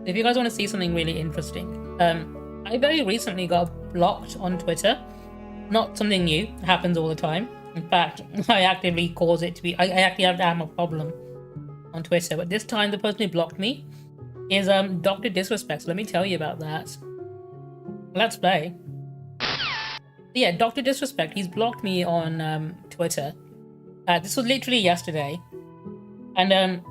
If you guys want to see something really interesting, I very recently got blocked on Twitter. Not something new, it happens all the time. In fact, I actively cause it to be. I actually have to have a problem on Twitter, but this time the person who blocked me is DrDisrespect. So let me tell you about that. Let's play. Yeah, DrDisrespect. He's blocked me on Twitter. This was literally yesterday, and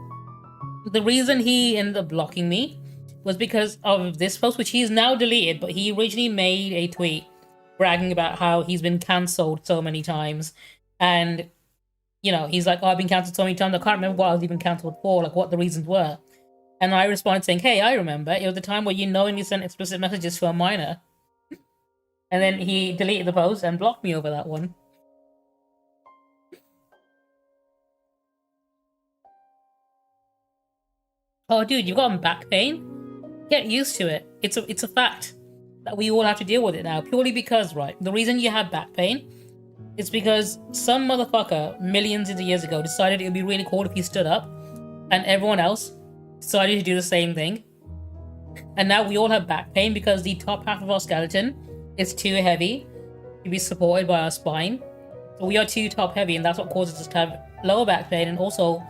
the reason he ended up blocking me was because of this post, which he's now deleted. But he originally made a tweet bragging about how he's been cancelled so many times, and you know, he's like, "Oh, I've been cancelled so many times. I can't remember what I was even cancelled for, like what the reasons were." And I responded saying, "Hey, I remember. It was the time where you knowingly sent explicit messages to a minor." And then he deleted the post and blocked me over that one. Oh, dude, you've got back pain? Get used to it. It's a fact that we all have to deal with it now. Purely because, right, the reason you have back pain is because some motherfucker millions of years ago decided it would be really cool if you stood up, and everyone else decided to do the same thing. And now we all have back pain because the top half of our skeleton is too heavy to be supported by our spine. So we are too top heavy, and that's what causes us to have lower back pain and also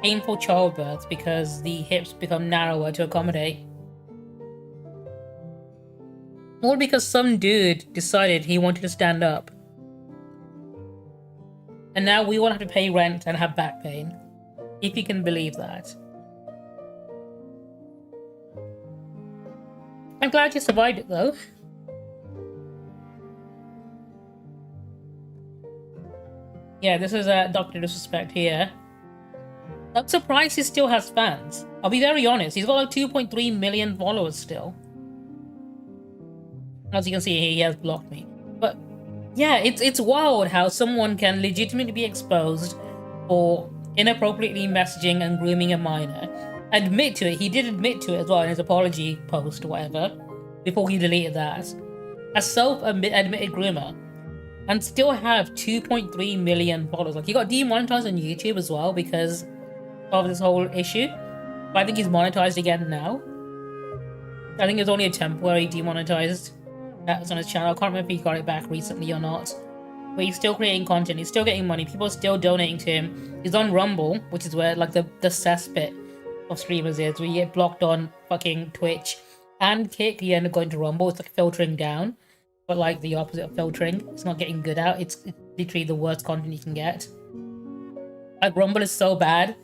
painful childbirth because the hips become narrower to accommodate. All because some dude decided he wanted to stand up. And now we all have to pay rent and have back pain. If you can believe that. I'm glad you survived it though. Yeah, this is DrDisrespect here. I'm surprised he still has fans. I'll be very honest, he's got like 2.3 million followers still. As you can see, he has blocked me. But yeah, it's wild how someone can legitimately be exposed for inappropriately messaging and grooming a minor. Admit to it, he did admit to it as well in his apology post or whatever, before he deleted that. A self-admitted groomer. And still have 2.3 million followers. Like, he got demonetized on YouTube as well because of this whole issue. But I think he's monetized again now. I think it was only a temporary demonetized that was on his channel. I can't remember if he got it back recently or not. But he's still creating content. He's still getting money. People are still donating to him. He's on Rumble, which is where like the cesspit of streamers is. Where you get blocked on fucking Twitch and Kick. You end up going to Rumble. It's like filtering down. But like the opposite of filtering. It's not getting good out. It's literally the worst content you can get. Like, Rumble is so bad.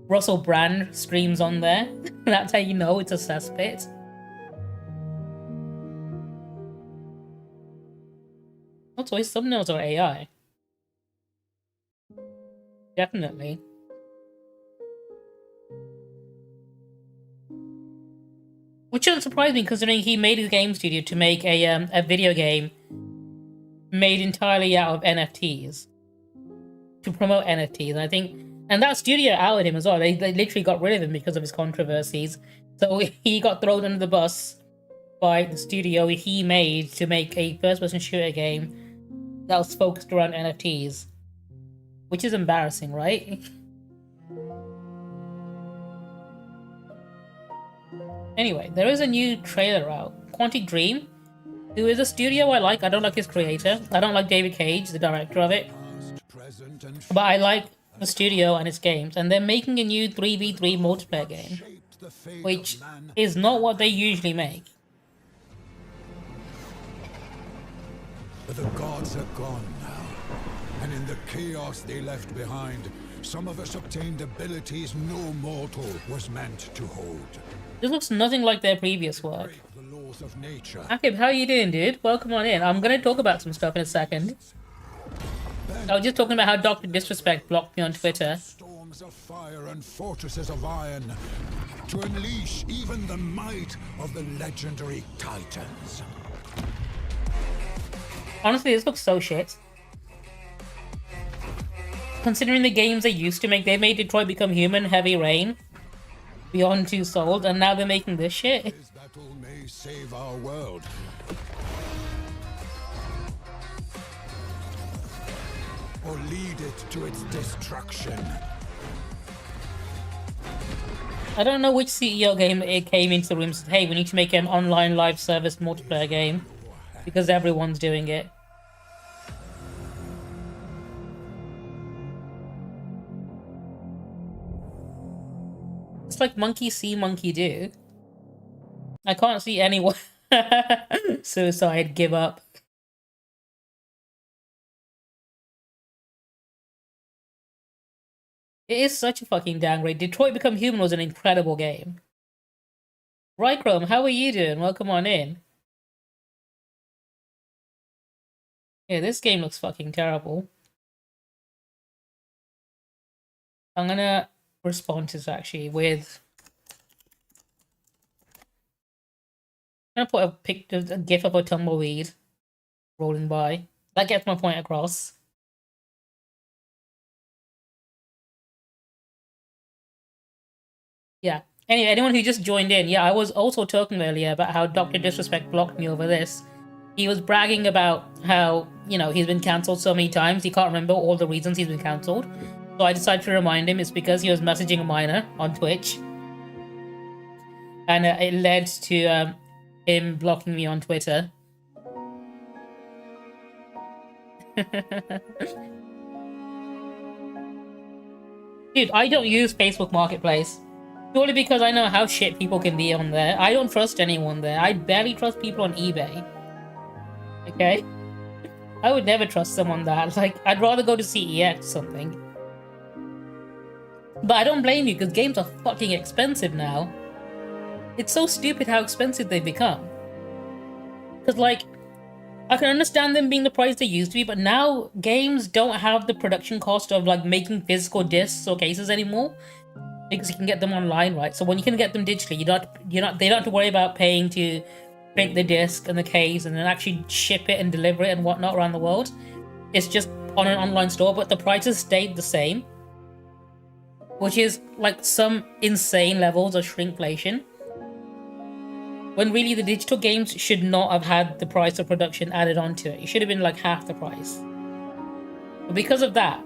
Russell Brand streams on there. That's how you know it's a cesspit. Also, his thumbnails are AI. Definitely. Which doesn't surprise me, considering he made his game studio to make a video game made entirely out of NFTs. To promote NFTs, and I think... And that studio outed him as well. They literally got rid of him because of his controversies. So he got thrown under the bus by the studio he made to make a first-person shooter game that was focused around NFTs. Which is embarrassing, right? Anyway, there is a new trailer out. Quantic Dream, who is a studio I like. I don't like his creator. I don't like David Cage, the director of it. But I like the studio and its games, and they're making a new 3v3 multiplayer game, which is not what they usually make. But the gods are gone now, and in the chaos they left behind, some of us obtained abilities no mortal was meant to hold. This looks nothing like their previous work. Akib, how are you doing, dude? Welcome on in. I'm gonna talk about some stuff in a second. I was just talking about how DrDisrespect blocked me on Twitter. Storms of fire and fortresses of iron to unleash even the might of the legendary Titans. Honestly, this looks so shit. Considering the games they used to make, they made Detroit Become Human, Heavy Rain, Beyond Two Souls, and now they're making this shit. His battle may save our world. Or lead it to its destruction. I don't know which CEO game it came into the room and said, hey, we need to make an online live service multiplayer game because everyone's doing it. It's like monkey see, monkey do. I can't see anyone suicide, give up. It is such a fucking downgrade. Detroit Become Human was an incredible game. Right, Chrome, how are you doing? Welcome on in. Yeah, this game looks fucking terrible. I'm gonna respond to this actually with... I'm gonna put a gif of a tumbleweed rolling by. That gets my point across. Yeah. Anyway, anyone who just joined in, yeah, I was also talking earlier about how DrDisrespect blocked me over this. He was bragging about how, you know, he's been cancelled so many times, he can't remember all the reasons he's been cancelled. So I decided to remind him it's because he was messaging a minor on Twitch. And it led to him blocking me on Twitter. Dude, I don't use Facebook Marketplace. Purely because I know how shit people can be on there. I don't trust anyone there. I barely trust people on eBay. Okay? I would never trust someone that. Like, I'd rather go to CEX or something. But I don't blame you, because games are fucking expensive now. It's so stupid how expensive they've become. Because, like, I can understand them being the price they used to be, but now games don't have the production cost of, like, making physical discs or cases anymore. Because you can get them online, right? So when you can get them digitally, they don't have to worry about paying to print the disc and the case and then actually ship it and deliver it and whatnot around the world. It's just on an online store, but the prices stayed the same, which is like some insane levels of shrinkflation. When really the digital games should not have had the price of production added onto it. It should have been like half the price. But because of that,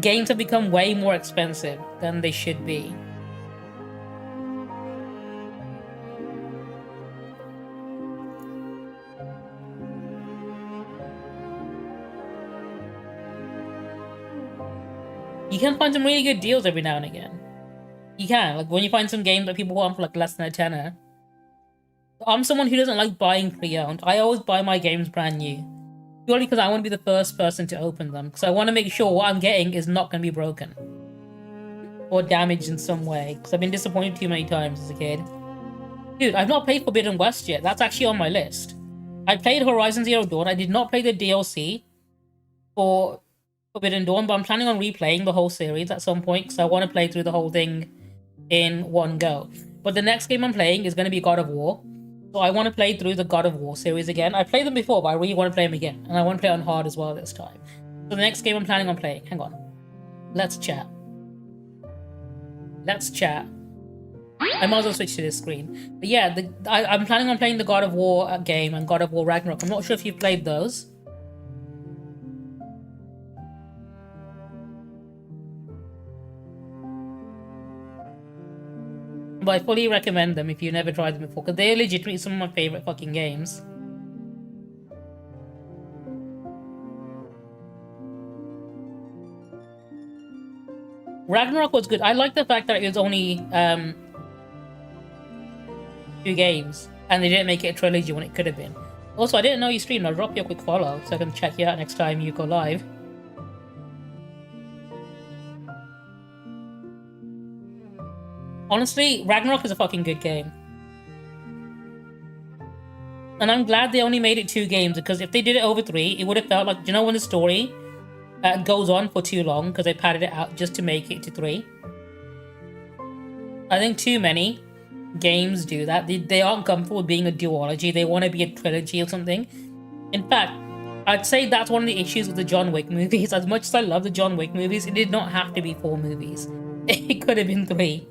games have become way more expensive than they should be. You can find some really good deals every now and again. You can, like when you find some games that people want for like less than a tenner. I'm someone who doesn't like buying pre-owned. I always buy my games brand new. Purely because I want to be the first person to open them. Because I want to make sure what I'm getting is not going to be broken. Or damaged in some way. Because I've been disappointed too many times as a kid. Dude, I've not played Forbidden West yet. That's actually on my list. I played Horizon Zero Dawn. I did not play the DLC for Forbidden Dawn. But I'm planning on replaying the whole series at some point. Because I want to play through the whole thing in one go. But the next game I'm playing is going to be God of War. So I want to play through the God of War series again. I played them before, but I really want to play them again. And I want to play on hard as well this time. So the next game I'm planning on playing... Hang on. Let's chat. Let's chat. I might as well switch to this screen. But yeah, I'm planning on playing the God of War game and God of War Ragnarok. I'm not sure if you've played those. But I fully recommend them if you've never tried them before, because they're legitimately some of my favorite fucking games. Ragnarok was good. I like the fact that it was only 2 games, and they didn't make it a trilogy when it could have been. Also, I didn't know you streamed. I'll drop you a quick follow so I can check you out next time you go live. Honestly, Ragnarok is a fucking good game. And I'm glad they only made it 2 games, because if they did it over 3, it would have felt like, you know when the story goes on for too long, because they padded it out just to make it to 3? I think too many games do that. They aren't comfortable with being a duology. They want to be a trilogy or something. In fact, I'd say that's one of the issues with the John Wick movies. As much as I love the John Wick movies, it did not have to be 4 movies. It could have been 3.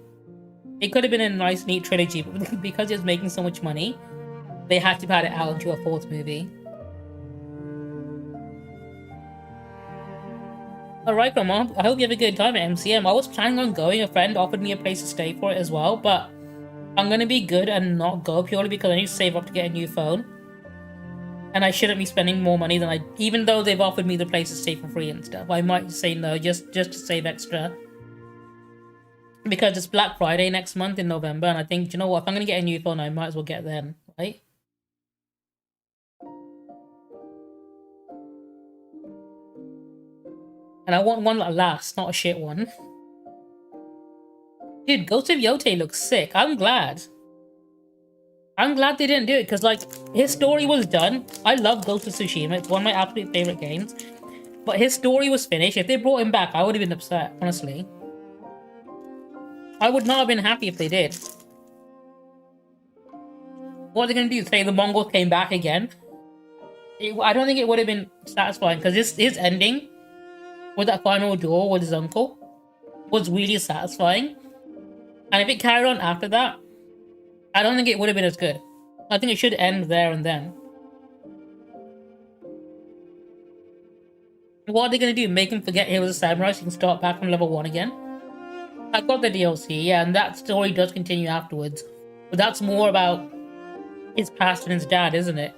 It could have been a nice, neat trilogy, but because it was making so much money, they had to pad it out into a 4th movie. Alright, Grandma. I hope you have a good time at MCM. I was planning on going. A friend offered me a place to stay for it as well, but I'm gonna be good and not go purely because I need to save up to get a new phone. And I shouldn't be spending more money than even though they've offered me the place to stay for free and stuff. I might say no just to save extra. Because it's Black Friday next month in November, and I think, you know what, if I'm gonna get a new phone, I might as well get then, right? And I want one that lasts, not a shit one. Dude, Ghost of Yote looks sick. I'm glad. I'm glad they didn't do it, because, like, his story was done. I love Ghost of Tsushima. It's one of my absolute favorite games. But his story was finished. If they brought him back, I would have been upset, honestly. I would not have been happy if they did. What are they going to do? Say the Mongols came back again? I don't think it would have been satisfying, because his ending with that final duel with his uncle was really satisfying. And if it carried on after that, I don't think it would have been as good. I think it should end there and then. What are they going to do? Make him forget he was a samurai so he can start back from level 1 again? I got the DLC, yeah, and that story does continue afterwards. But that's more about his past and his dad, isn't it?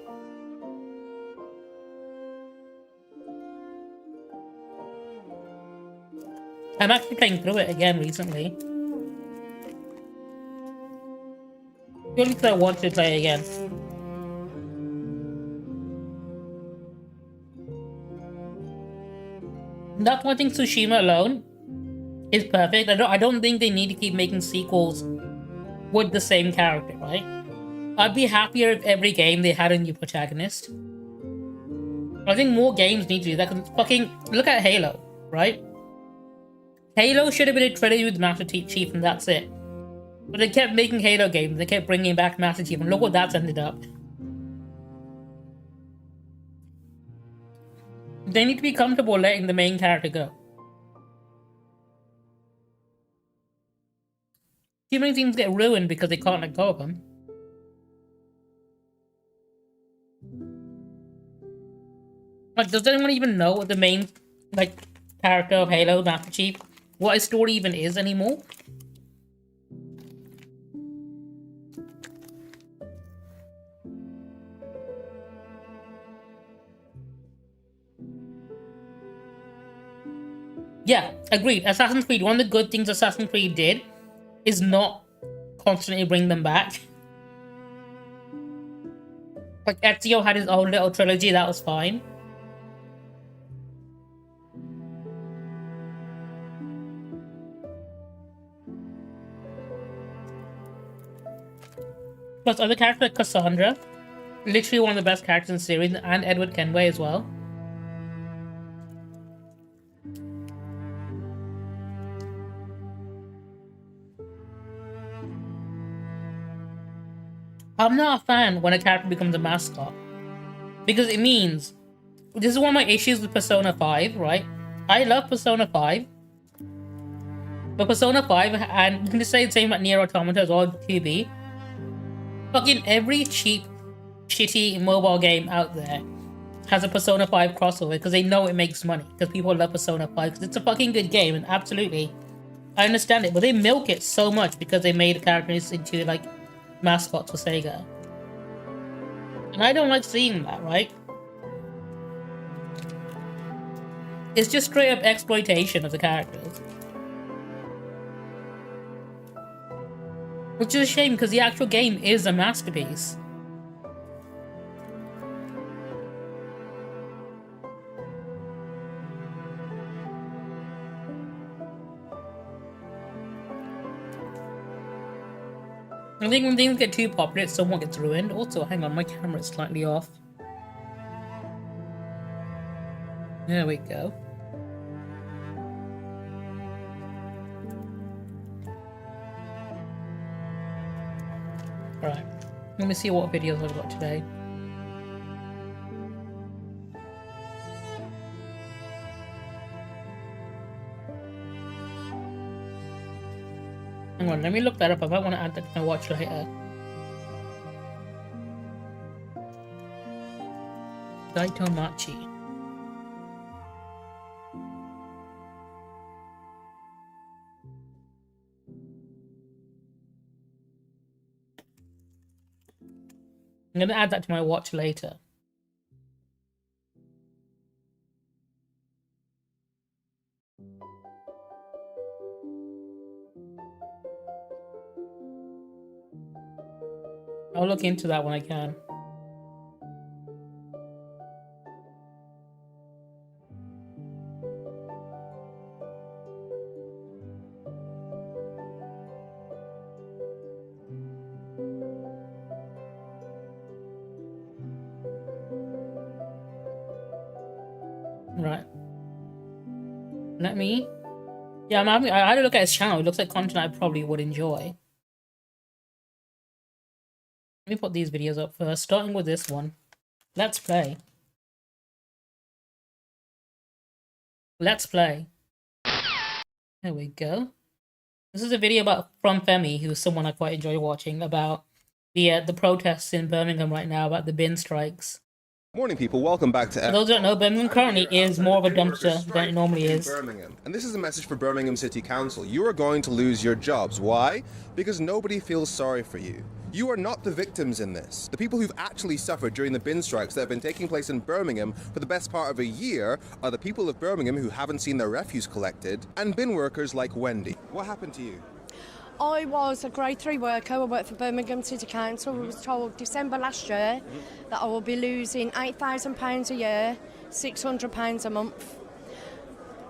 I'm actually playing through it again recently. Purely because I want to play again. That's why I think Tsushima alone is perfect. I don't think they need to keep making sequels with the same character, right? I'd be happier if every game they had a new protagonist. I think more games need to do that, because fucking look at Halo, right? Halo should have been a trilogy with Master Chief and that's it. But they kept making Halo games, they kept bringing back Master Chief, and look what that's ended up. They need to be comfortable letting the main character go. Too many things get ruined because they can't let go of them. Like, does anyone even know what the main, like, character of Halo, Master Chief, what his story even is anymore? Yeah, agreed. Assassin's Creed, one of the good things Assassin's Creed did is not constantly bring them back. Like, Ezio had his own little trilogy, that was fine. Plus, other characters like Cassandra, literally one of the best characters in the series, and Edward Kenway as well. I'm not a fan when a character becomes a mascot, because it means, this is one of my issues with Persona 5, right? I love Persona 5, but Persona 5, and you can just say the same about Nier Automata as well, 2B. Fucking every cheap, shitty mobile game out there has a Persona 5 crossover because they know it makes money, because people love Persona 5 because it's a fucking good game, and absolutely, I understand it, but they milk it so much because they made characters into, like, mascots for Sega. And I don't like seeing that, right? It's just straight up exploitation of the characters. Which is a shame, because the actual game is a masterpiece. I think when things get too popular, it somewhat gets ruined. Also, hang on, my camera is slightly off. There we go. Alright, let me see what videos I've got today. Hang on, let me look that up. I might want to add that to my watch later. Daitomachi. I'm gonna add that to my watch later. I'll look into that when I can. Right. Let me. Yeah, I had to look at his channel. It looks like content I probably would enjoy. Let me put these videos up first, starting with this one. Let's play. Let's play. There we go. This is a video from Femi, who's someone I quite enjoy watching, about the protests in Birmingham right now, about the bin strikes. Morning, people. Welcome back to. For those who don't know, Birmingham currently is more of a dumpster than it normally is. Birmingham. And this is a message for Birmingham City Council. You are going to lose your jobs. Why? Because nobody feels sorry for you. You are not the victims in this. The people who've actually suffered during the bin strikes that have been taking place in Birmingham for the best part of a year are the people of Birmingham who haven't seen their refuse collected, and bin workers like Wendy. What happened to you? I was a grade 3 worker. I worked for Birmingham City Council. I was told December last year that I will be losing £8,000 a year, £600 a month.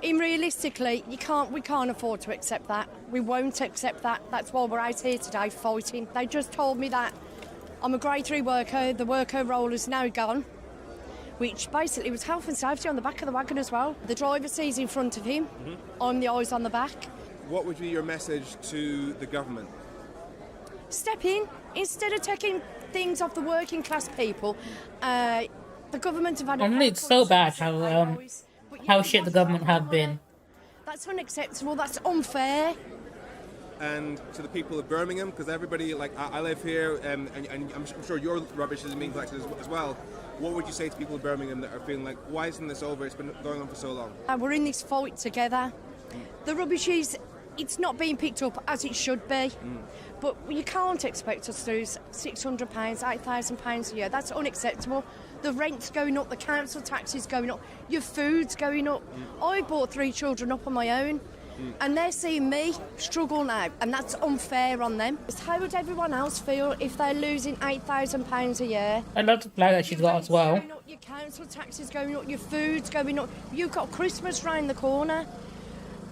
Realistically, we can't afford to accept that. We won't accept that. That's why we're out here today fighting. They just told me that I'm a grade 3 worker. The worker roll is now gone, which basically was health and safety on the back of the wagon as well. The driver sees in front of him. I'm the eyes on the back. What would be your message to the government? Step in. Instead of taking things off the working class people, the government have had a... It's so bad how shit the government have been. That's unacceptable. That's unfair. And to the people of Birmingham, because everybody, like, I live here, and I'm sure your rubbish is being collected as well. What would you say to people of Birmingham that are feeling like, why isn't this over? It's been going on for so long. We're in this fight together. The rubbish it's not being picked up as it should be. But you can't expect us to lose £600, £8,000 a year. That's unacceptable. The rent's going up, the council tax is going up, your food's going up. I brought 3 children up on my own, and they're seeing me struggle now, and that's unfair on them. How would everyone else feel if they're losing £8,000 a year? I love the flag that she's got as well. Your council tax is going up, your food's going up, you've got Christmas round the corner.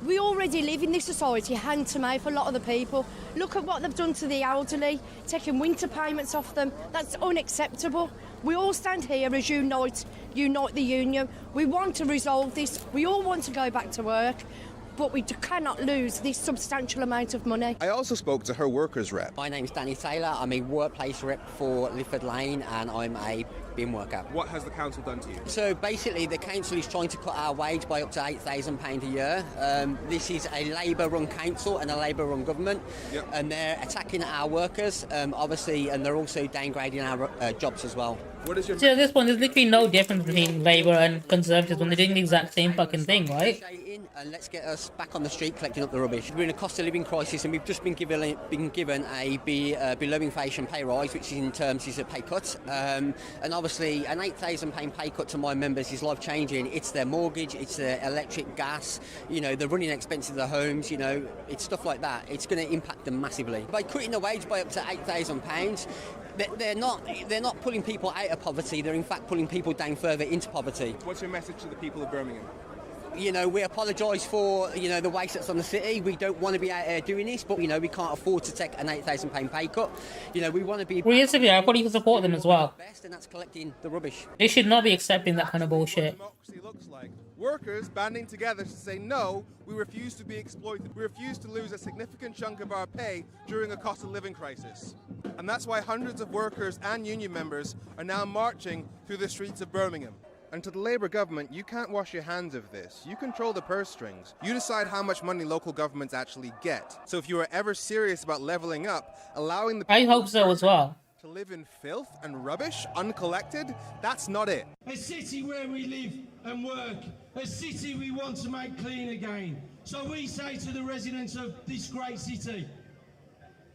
We already live in this society hand to mouth, a lot of the people. Look at what they've done to the elderly, taking winter payments off them. That's unacceptable. We all stand here as unite the union. We want to resolve this. We all want to go back to work, but we cannot lose this substantial amount of money. I also spoke to her workers rep. My name's Danny Taylor. I'm a workplace rep for Lifford Lane, and I'm a bin worker. What has the council done to you? So basically the council is trying to cut our wage by up to £8,000 a year. This is a Labour-run council and a Labour-run government, and they're attacking our workers, obviously, and they're also downgrading our jobs as well. What is your... So at this point, there's literally no difference between Labour and Conservatives when they're doing the exact same fucking thing, right? And let's get us back on the street collecting up the rubbish. We're in a cost of living crisis, and we've just been given a below inflation pay rise, which in terms is a pay cut. And obviously, an £8,000 pay cut to my members is life changing. It's their mortgage, it's their electric, gas, the running expenses of their homes. It's stuff like that. It's going to impact them massively. By cutting the wage by up to £8,000. They're not pulling people out of poverty. They're in fact pulling people down further into poverty. What's your message to the people of Birmingham? We apologise for, the waste that's on the city. We don't want to be out here doing this, but, we can't afford to take an £8,000 pay cut. We want to be... Realistically, I probably could support them as well. Best, and that's collecting the rubbish. They should not be accepting that kind of bullshit. Democracy looks like. Workers banding together to say, no, we refuse to be exploited. We refuse to lose a significant chunk of our pay during a cost of living crisis. And that's why hundreds of workers and union members are now marching through the streets of Birmingham. And to the Labour government, you can't wash your hands of this. You control the purse strings. You decide how much money local governments actually get. So if you are ever serious about levelling up, allowing the I hope so as well. to live in filth and rubbish, uncollected, that's not it. A city where we live and work, a city we want to make clean again. So we say to the residents of this great city,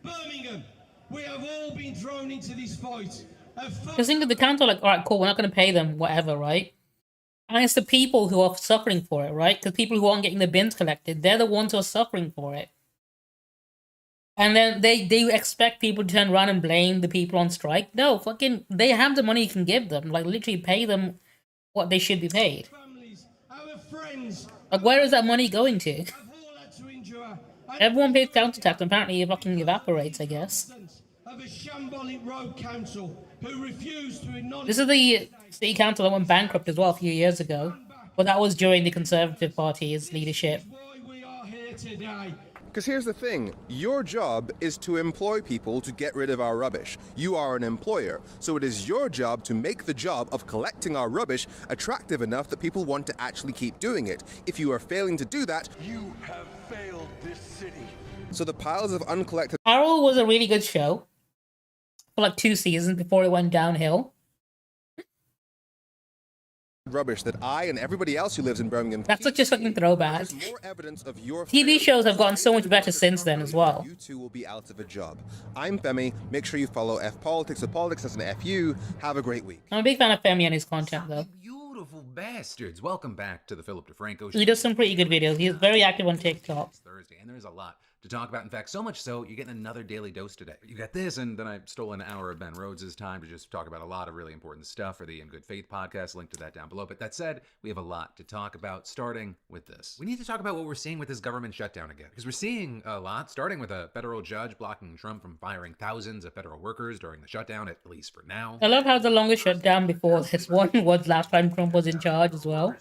Birmingham, we have all been thrown into this fight. Because think of the council, like, all right, cool, we're not going to pay them, whatever, right? And it's the people who are suffering for it, right? Because people who aren't getting the bins collected, they're the ones who are suffering for it. And then they expect people to turn around and blame the people on strike. No, fucking, they have the money you can give them. Like, literally pay them what they should be paid. Our friends, Like, where is that money going to? have all had to endure Everyone pays council tax, and apparently it fucking evaporates, I guess. of a shambolic road council who refused to acknowledge. This is the city council that went bankrupt as well a few years ago. But that was during the Conservative Party's leadership. Why we are here today. Because here's the thing, your job is to employ people to get rid of our rubbish. You are an employer, so it is your job to make the job of collecting our rubbish attractive enough that people want to actually keep doing it. If you are failing to do that, You have failed this city. so the piles of uncollected Arrow was a really good show for like 2 seasons before it went downhill. rubbish that I and everybody else who lives in Birmingham That's such a fucking throwback. there's more evidence of your TV shows have gotten so much failure better since then as well. You two will be out of a job. I'm Femi. Make sure you follow F Politics or Politics as an FU. Have a great week. I'm a big fan of Femi and his content though. Beautiful bastards. Welcome back to the Philip DeFranco He does some pretty good videos. He's very active on TikTok. It's Thursday, and there's a lot to talk about. In fact, so much so, you're getting another daily dose today. You got this, and then I stole an hour of Ben Rhodes' time to just talk about a lot of really important stuff for the In Good Faith podcast. Link to that down below. But that said, we have a lot to talk about, starting with this. We need to talk about what we're seeing with this government shutdown again, because we're seeing a lot, starting with a federal judge blocking Trump from firing thousands of federal workers during the shutdown, at least for now. I love how the longest shutdown before this one was last time Trump was in charge as well.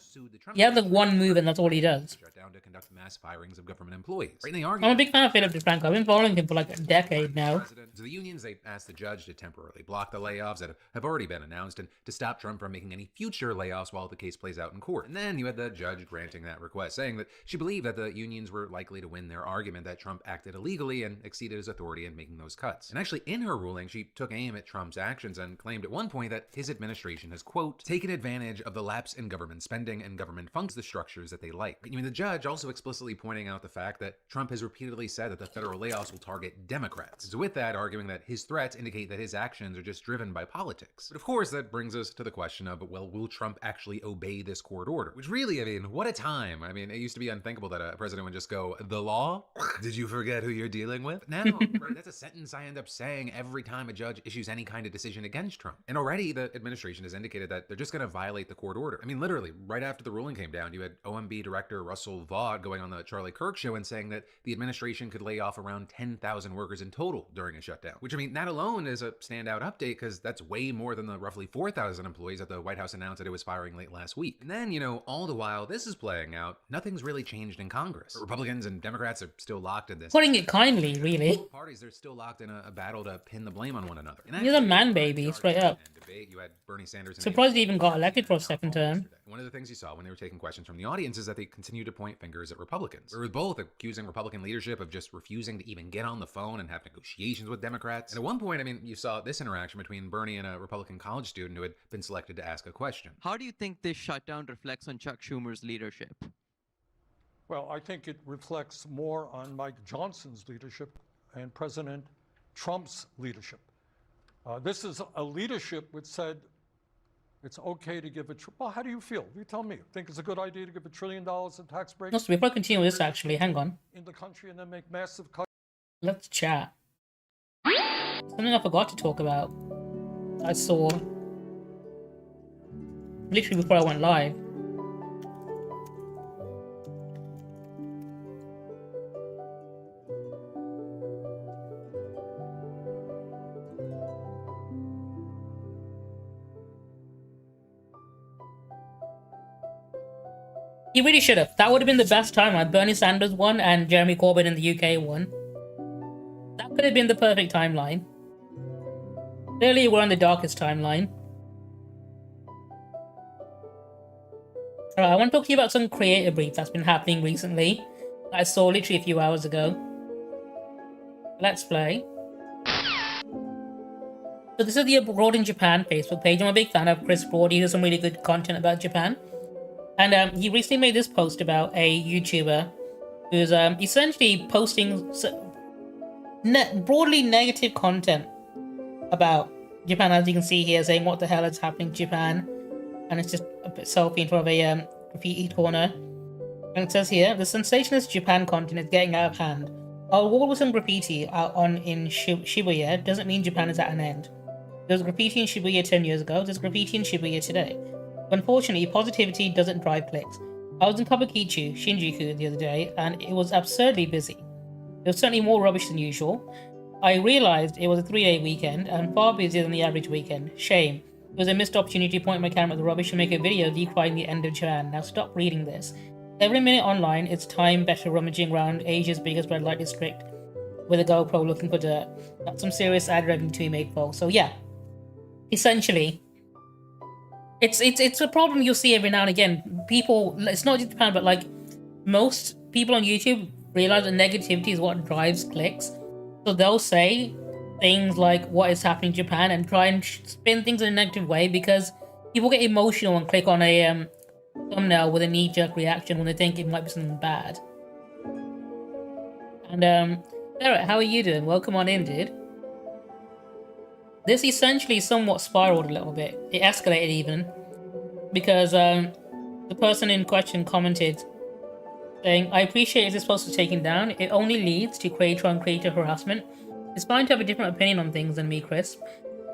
He has like one move and that's all he does. Shutdown to conduct mass firings of government employees. Right in the I'm a argument. big fan of Philip DeFranco. I've been following him for like a decade now. So the unions, they asked the judge to temporarily block the layoffs that have already been announced and to stop Trump from making any future layoffs while the case plays out in court. And then you had the judge granting that request, saying that she believed that the unions were likely to win their argument that Trump acted illegally and exceeded his authority in making those cuts. And actually, in her ruling, she took aim at Trump's actions and claimed at one point that his administration has, quote, taken advantage of the lapse in government spending and government funds the structures that they like. I mean, the judge also explicitly pointing out the fact that Trump has repeatedly said that the federal layoffs will target Democrats. So with that, arguing that his threats indicate that his actions are just driven by politics. But of course, that brings us to the question of, well, will Trump actually obey this court order? Which really, I mean, what a time. I mean, it used to be unthinkable that a president would just go, the law? Did you forget who you're dealing with? But now, right, that's a sentence I end up saying every time a judge issues any kind of decision against Trump. And already the administration has indicated that they're just going to violate the court order. I mean, literally, right after the ruling came down, you had OMB director Russell Vaught going on the Charlie Kirk show and saying that the administration could lay off around 10,000 workers in total during a shutdown. Which, I mean, that alone is a standout update because that's way more than the roughly 4,000 employees that the White House announced that it was firing late last week. And then, you know, all the while this is playing out, nothing's really changed in Congress. Republicans and Democrats are still locked in this. Putting it kindly, really. Both parties, they're still locked in a battle to pin the blame on one another. And He's a actually, man baby, straight up. and debate, you had Bernie Sanders and Surprised he even got elected for a second term. one of the things you saw when they were taking questions from the audience is that they continue to point fingers at Republicans. They were both accusing Republican leadership of just refusing to even get on the phone and have negotiations with Democrats. And at one point, I mean, you saw this interaction between Bernie and a Republican college student who had been selected to ask a question. How do you think this shutdown reflects on Chuck Schumer's leadership? Well, I think it reflects more on Mike Johnson's leadership and President Trump's leadership. This is a leadership which said it's okay to give well, how do you feel? You tell me. Think it's a good idea to give $1 trillion in tax breaks Also, before I continue with this, actually, hang on. in the country and then make massive cuts? Let's chat. Something I forgot to talk about. I saw literally before I went live. He really should have. That would have been the best timeline. Bernie Sanders won and Jeremy Corbyn in the UK won. That could have been the perfect timeline. Clearly, we're on the darkest timeline. Alright, I want to talk to you about some creator brief that's been happening recently. That I saw literally a few hours ago. Let's play. So this is the Abroad in Japan Facebook page. I'm a big fan of Chris Broad. He does some really good content about Japan. And he recently made this post about a YouTuber who's essentially posting broadly negative content about Japan, as you can see here, saying what the hell is happening to Japan, and it's just a bit selfie in front of a graffiti corner. And it says here, the sensationalist Japan content is getting out of hand. Our wall with some graffiti out on in Shibuya doesn't mean Japan is at an end. There was graffiti in Shibuya 10 years ago, there's graffiti in Shibuya today. But unfortunately, positivity doesn't drive clicks. I was in Kabukicho, Shinjuku, the other day, and it was absurdly busy. There was certainly more rubbish than usual. I realised it was a 3-day weekend, and far busier than the average weekend. Shame. It was a missed opportunity to point my camera at the rubbish and make a video decrying the end of Japan. Now stop reading this. Every minute online, it's time better rummaging around Asia's biggest red light district with a GoPro looking for dirt. That's some serious ad revenue to be made, folks. So yeah, essentially, it's a problem you'll see every now and again. People, it's not just Japan, but like most people on YouTube realize that negativity is what drives clicks. So they'll say things like what is happening in Japan and try and spin things in a negative way because people get emotional and click on a thumbnail with a knee-jerk reaction when they think it might be something bad. And Barrett, how are you doing? Welcome on in, dude. This essentially somewhat spiraled a little bit. It escalated even because the person in question commented saying, I appreciate this post is taken down. It only leads to creator-on-creator harassment. It's fine to have a different opinion on things than me, Chris,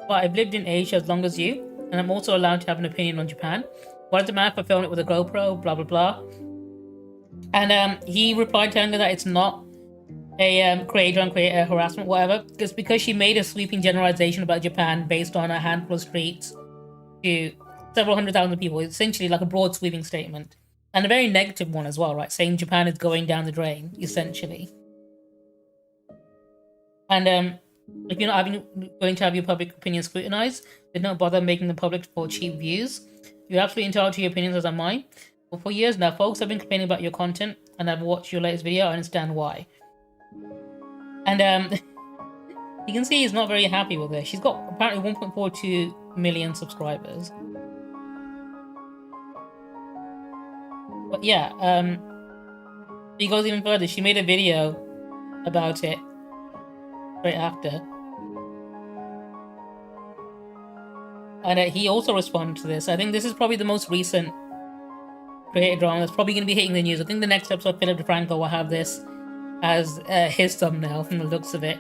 but I've lived in Asia as long as you, and I'm also allowed to have an opinion on Japan. What does it matter if I film it with a GoPro, blah, blah, blah. And he replied telling her that it's not a creator-on-creator harassment, whatever. It's because she made a sweeping generalization about Japan based on a handful of streets to several 100,000 people. It's essentially like a broad sweeping statement. And a very negative one as well, right? Saying Japan is going down the drain, essentially. And if you're not going to have your public opinion scrutinized, then don't bother making them public for cheap views. You're absolutely entitled to your opinions as am I. But for years now, folks have been complaining about your content, and I've watched your latest video. I understand why. And you can see he's not very happy with her. She's got apparently 1.42 million subscribers. But yeah, he goes even further. She made a video about it right after. And he also responded to this. I think this is probably the most recent creator drama that's probably going to be hitting the news. I think the next episode, Philip DeFranco will have this as his thumbnail from the looks of it.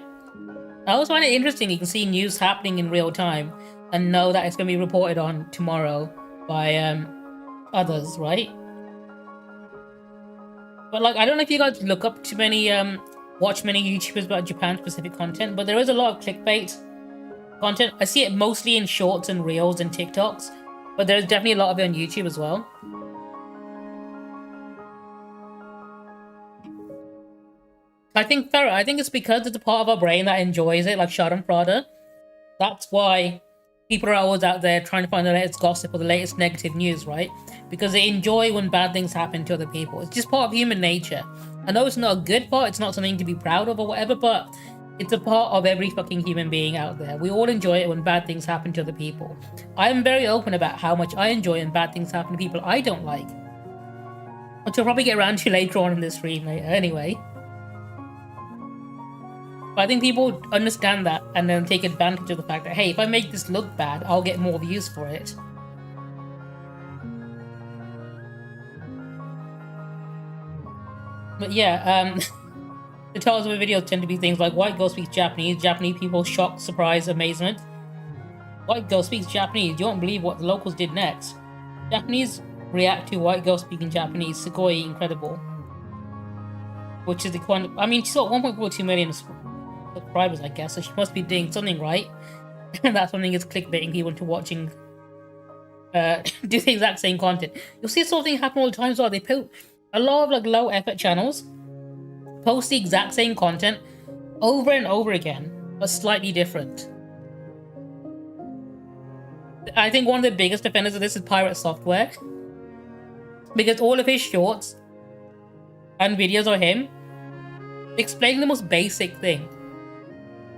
I also find it interesting. You can see news happening in real time and know that it's going to be reported on tomorrow by others, right? But like, I don't know if you guys look up too many, watch many YouTubers about Japan-specific content, but there is a lot of clickbait content. I see it mostly in shorts and reels and TikToks, but there's definitely a lot of it on YouTube as well. I think it's because it's a part of our brain that enjoys it, like Schadenfreude. That's why people are always out there trying to find the latest gossip or the latest negative news, right? Because they enjoy when bad things happen to other people. It's just part of human nature. I know it's not a good part, it's not something to be proud of or whatever, but it's a part of every fucking human being out there. We all enjoy it when bad things happen to other people. I'm very open about how much I enjoy when bad things happen to people I don't like. Which I'll probably get around to later on in this stream later, anyway. But I think people understand that and then take advantage of the fact that, hey, if I make this look bad, I'll get more views for it. But yeah, the titles of the videos tend to be things like White Girl Speaks Japanese, Japanese people shock, surprise, amazement. White Girl Speaks Japanese, you won't believe what the locals did next. Japanese react to White Girl Speaking Japanese, Sugoi incredible. Which is the one, I mean, she's got 1.42 million subscribers, I guess, so she must be doing something right. And that something is clickbaiting people into watching, do the exact same content. You'll see this sort of thing happen all the time as well. They post a lot of like low effort channels post the exact same content over and over again, but slightly different. I think one of the biggest offenders of this is Pirate Software, because all of his shorts and videos of him explaining the most basic thing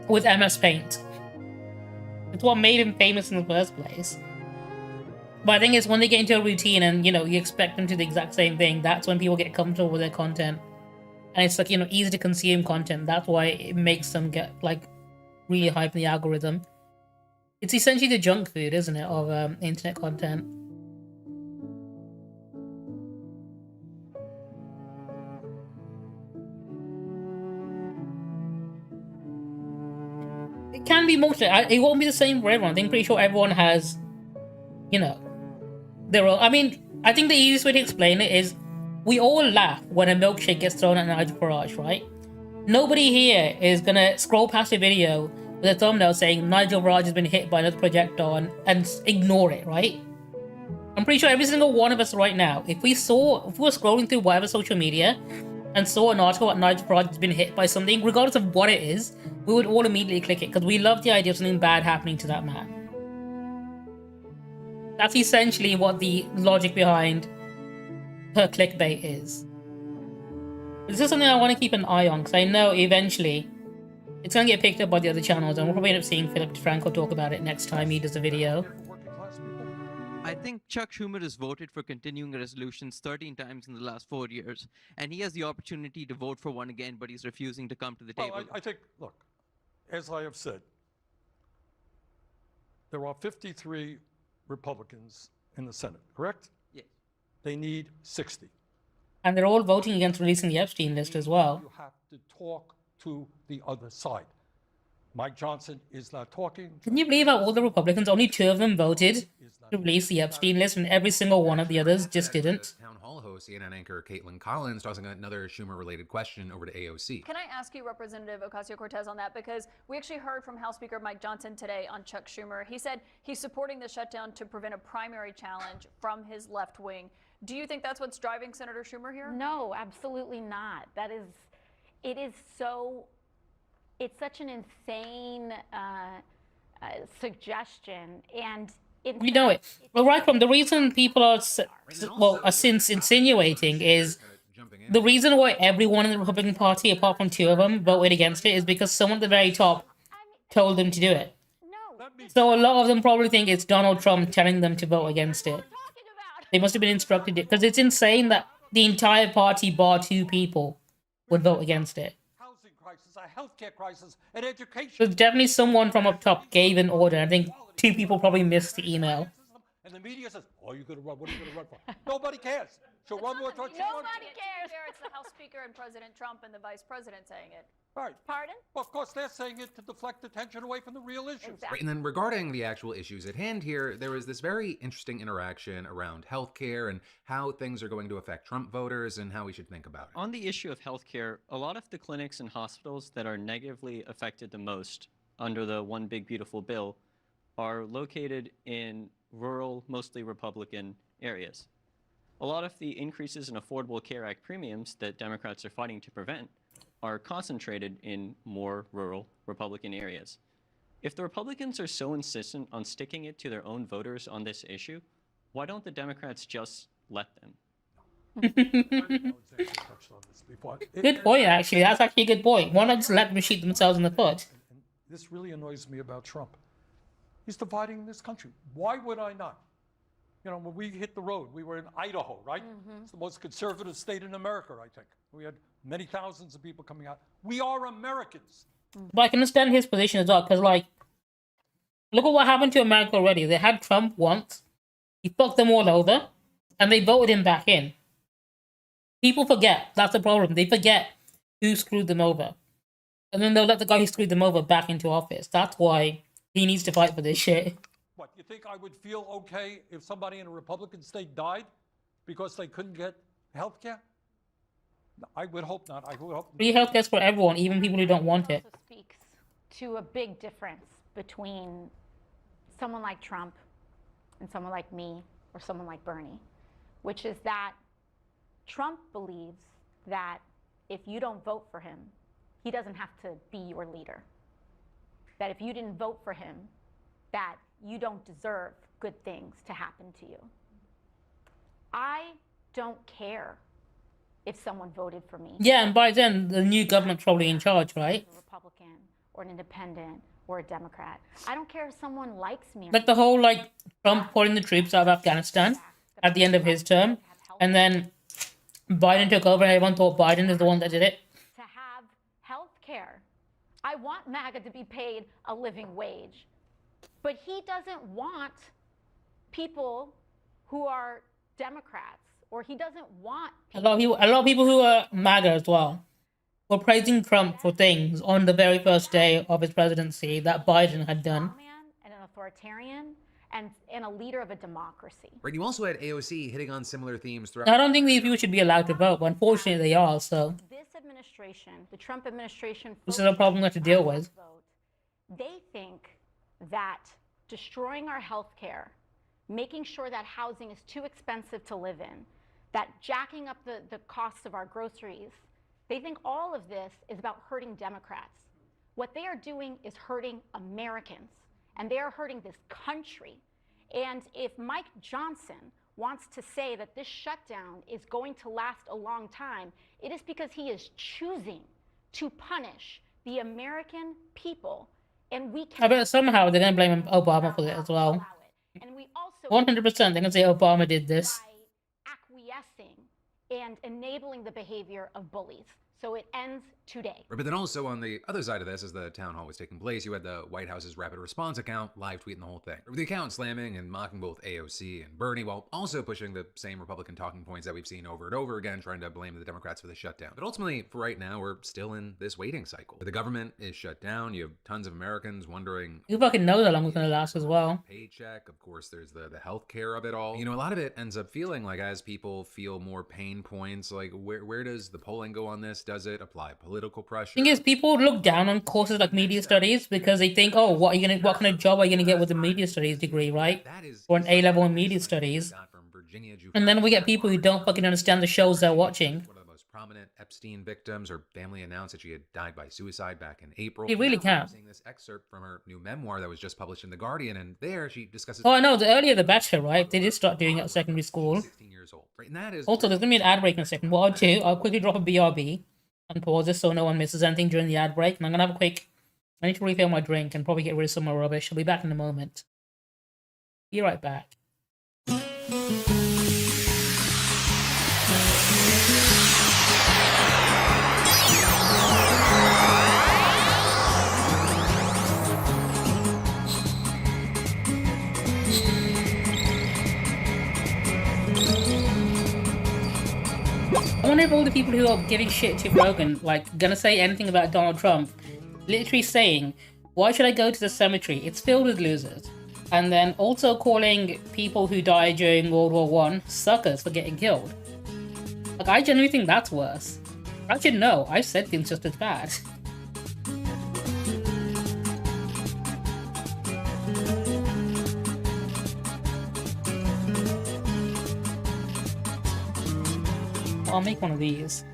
with MS Paint. It's what made him famous in the first place. But I think it's when they get into a routine and, you know, you expect them to do the exact same thing, that's when people get comfortable with their content. And it's like, you know, easy to consume content. That's why it makes them get, like, really hype in the algorithm. It's essentially the junk food, isn't it, of internet content. It can be more. It won't be the same for everyone. I'm pretty sure everyone has, you know, their own. I mean, I think the easiest way to explain it is we all laugh when a milkshake gets thrown at Nigel Farage, right? Nobody here is gonna scroll past a video with a thumbnail saying Nigel Farage has been hit by another projectile and ignore it, right? I'm pretty sure every single one of us right now, if we were scrolling through whatever social media and saw an article that Nigel Farage has been hit by something, regardless of what it is, we would all immediately click it because we love the idea of something bad happening to that man. That's essentially what the logic behind her clickbait is. This is something I want to keep an eye on because I know eventually it's going to get picked up by the other channels and we'll probably end up seeing Philip DeFranco talk about it next time he does a video. I think Chuck Schumer has voted for continuing resolutions 13 times in the last 4 years, and he has the opportunity to vote for one again, but he's refusing to come to the table. Well, I think, look, as I have said, there are 53 Republicans in the Senate, correct? Yes. They need 60. And they're all voting against releasing the Epstein list as well. You have to talk to the other side. Mike Johnson is not talking. Can you believe how all the Republicans, only 2 of them voted to release the Epstein list and every single one of the others just didn't? Town Hall host, CNN anchor Caitlin Collins, tossing another Schumer-related question over to AOC. Can I ask you, Representative Ocasio-Cortez, on that? Because we actually heard from House Speaker Mike Johnson today on Chuck Schumer. He said he's supporting the shutdown to prevent a primary challenge from his left wing. Do you think that's what's driving Senator Schumer here? No, absolutely not. It's such an insane suggestion, and we know it. Well, right from the reason people are since insinuating is the reason why everyone in the Republican Party, apart from 2 of them, voted against it is because someone at the very top told them to do it. So a lot of them probably think it's Donald Trump telling them to vote against it. They must have been instructed because it's insane that the entire party, bar 2 people, would vote against it. Housing crisis, a healthcare crisis, an education. There's definitely someone from up top gave an order. I think 2 people probably missed the email. And the media says, "Oh, you're going to run. What are you going to run for?" Nobody cares. She'll run more. Nobody cares. It's the House Speaker and President Trump and the Vice President saying it. Right. Pardon? Well, of course, they're saying it to deflect attention away from the real issues. Exactly. Right, and then regarding the actual issues at hand here, there was this very interesting interaction around healthcare and how things are going to affect Trump voters and how we should think about it. On the issue of healthcare, a lot of the clinics and hospitals that are negatively affected the most under the One Big Beautiful Bill are located in rural, mostly Republican areas. A lot of the increases in Affordable Care Act premiums that Democrats are fighting to prevent are concentrated in more rural Republican areas. If the Republicans are so insistent on sticking it to their own voters on this issue, why don't the Democrats just let them? Good point, actually. That's actually a good point. Why not just let them shoot themselves in the foot? And this really annoys me about Trump. He's dividing this country. Why would I not? You know, when we hit the road, we were in Idaho, right? It's the most conservative state in America, I think. We had many thousands of people coming out. We are Americans. But I can understand his position as well, because, like, look at what happened to America already. They had Trump once, he fucked them all over, and they voted him back in. People forget. That's the problem. They forget who screwed them over. And then they'll let the guy who screwed them over back into office. That's why he needs to fight for this shit. What, you think I would feel okay if somebody in a Republican state died because they couldn't get health care? I would hope not. I would hope not. Free healthcare is for everyone, even people who don't want it. also speaks to a big difference between someone like Trump and someone like me or someone like Bernie, which is that Trump believes that if you don't vote for him, he doesn't have to be your leader. That if you didn't vote for him, that you don't deserve good things to happen to you. I don't care if someone voted for me. Yeah, and by then, the new government's probably in charge, right? A Republican or an independent or a Democrat. I don't care if someone likes me. Like the whole, like, Trump pulling the troops out of Afghanistan at the end of his term, and then Biden took over and everyone thought Biden is the one that did it. To have health care. I want MAGA to be paid a living wage. But he doesn't want people who are Democrats, or he doesn't want a lot of people who are MAGA as well were praising Trump for things on the very first day of his presidency that Biden had done. And an authoritarian and a leader of a democracy. Right, you also had AOC hitting on similar themes throughout. I don't think these people should be allowed to vote, but unfortunately they are, so This administration, the Trump administration, this is a problem we have to deal with. they think that destroying our health care, making sure that housing is too expensive to live in, that jacking up the costs of our groceries, they think all of this is about hurting Democrats. What they are doing is hurting Americans, and they are hurting this country. And if Mike Johnson wants to say that this shutdown is going to last a long time, it is because he is choosing to punish the American people. And we I bet somehow they're going to blame Obama for it as well. 100% they're going to say Obama did this. acquiescing and enabling the behavior of bullies. So it ends today. Right, but then also on the other side of this, as the town hall was taking place, you had the White House's rapid response account live tweeting the whole thing. With the account slamming and mocking both AOC and Bernie, while also pushing the same Republican talking points that we've seen over and over again, trying to blame the Democrats for the shutdown. But ultimately, for right now, we're still in this waiting cycle. The government is shut down. You have tons of Americans wondering. You fucking know that long it's going to last as well. Paycheck, of course, there's the health care of it all. You know, a lot of it ends up feeling like as people feel more pain points, like where does the polling go on this? Does it apply political pressure? Thing is, people look down on courses like media studies because they think, oh, what kind of job are you gonna get with a media studies degree, right? Or an A-level in media studies. And then we get people who don't fucking understand the shows they're watching. One of the most prominent Epstein victims, her family announced that she had died by suicide back in April. You really can't. I'm seeing this excerpt from her new memoir that was just published in The Guardian, and there she discusses. Oh, I know. Earlier, The Bachelor, right? They did start doing it at secondary school. 16 years old, right? And that is Also, there's gonna be an ad break in a second. What I'll do, I'll quickly drop a BRB and pause this so no one misses anything during the ad break. And I'm gonna have a quick. I need to refill my drink and probably get rid of some more rubbish. I'll be back in a moment. Be right back. I wonder if all the people who are giving shit to Rogan, like, gonna say anything about Donald Trump, literally saying, why should I go to the cemetery? It's filled with losers. And then also calling people who died during World War I suckers for getting killed. Like, I genuinely think that's worse. Actually, no, I've said things just as bad. I'll make one of these.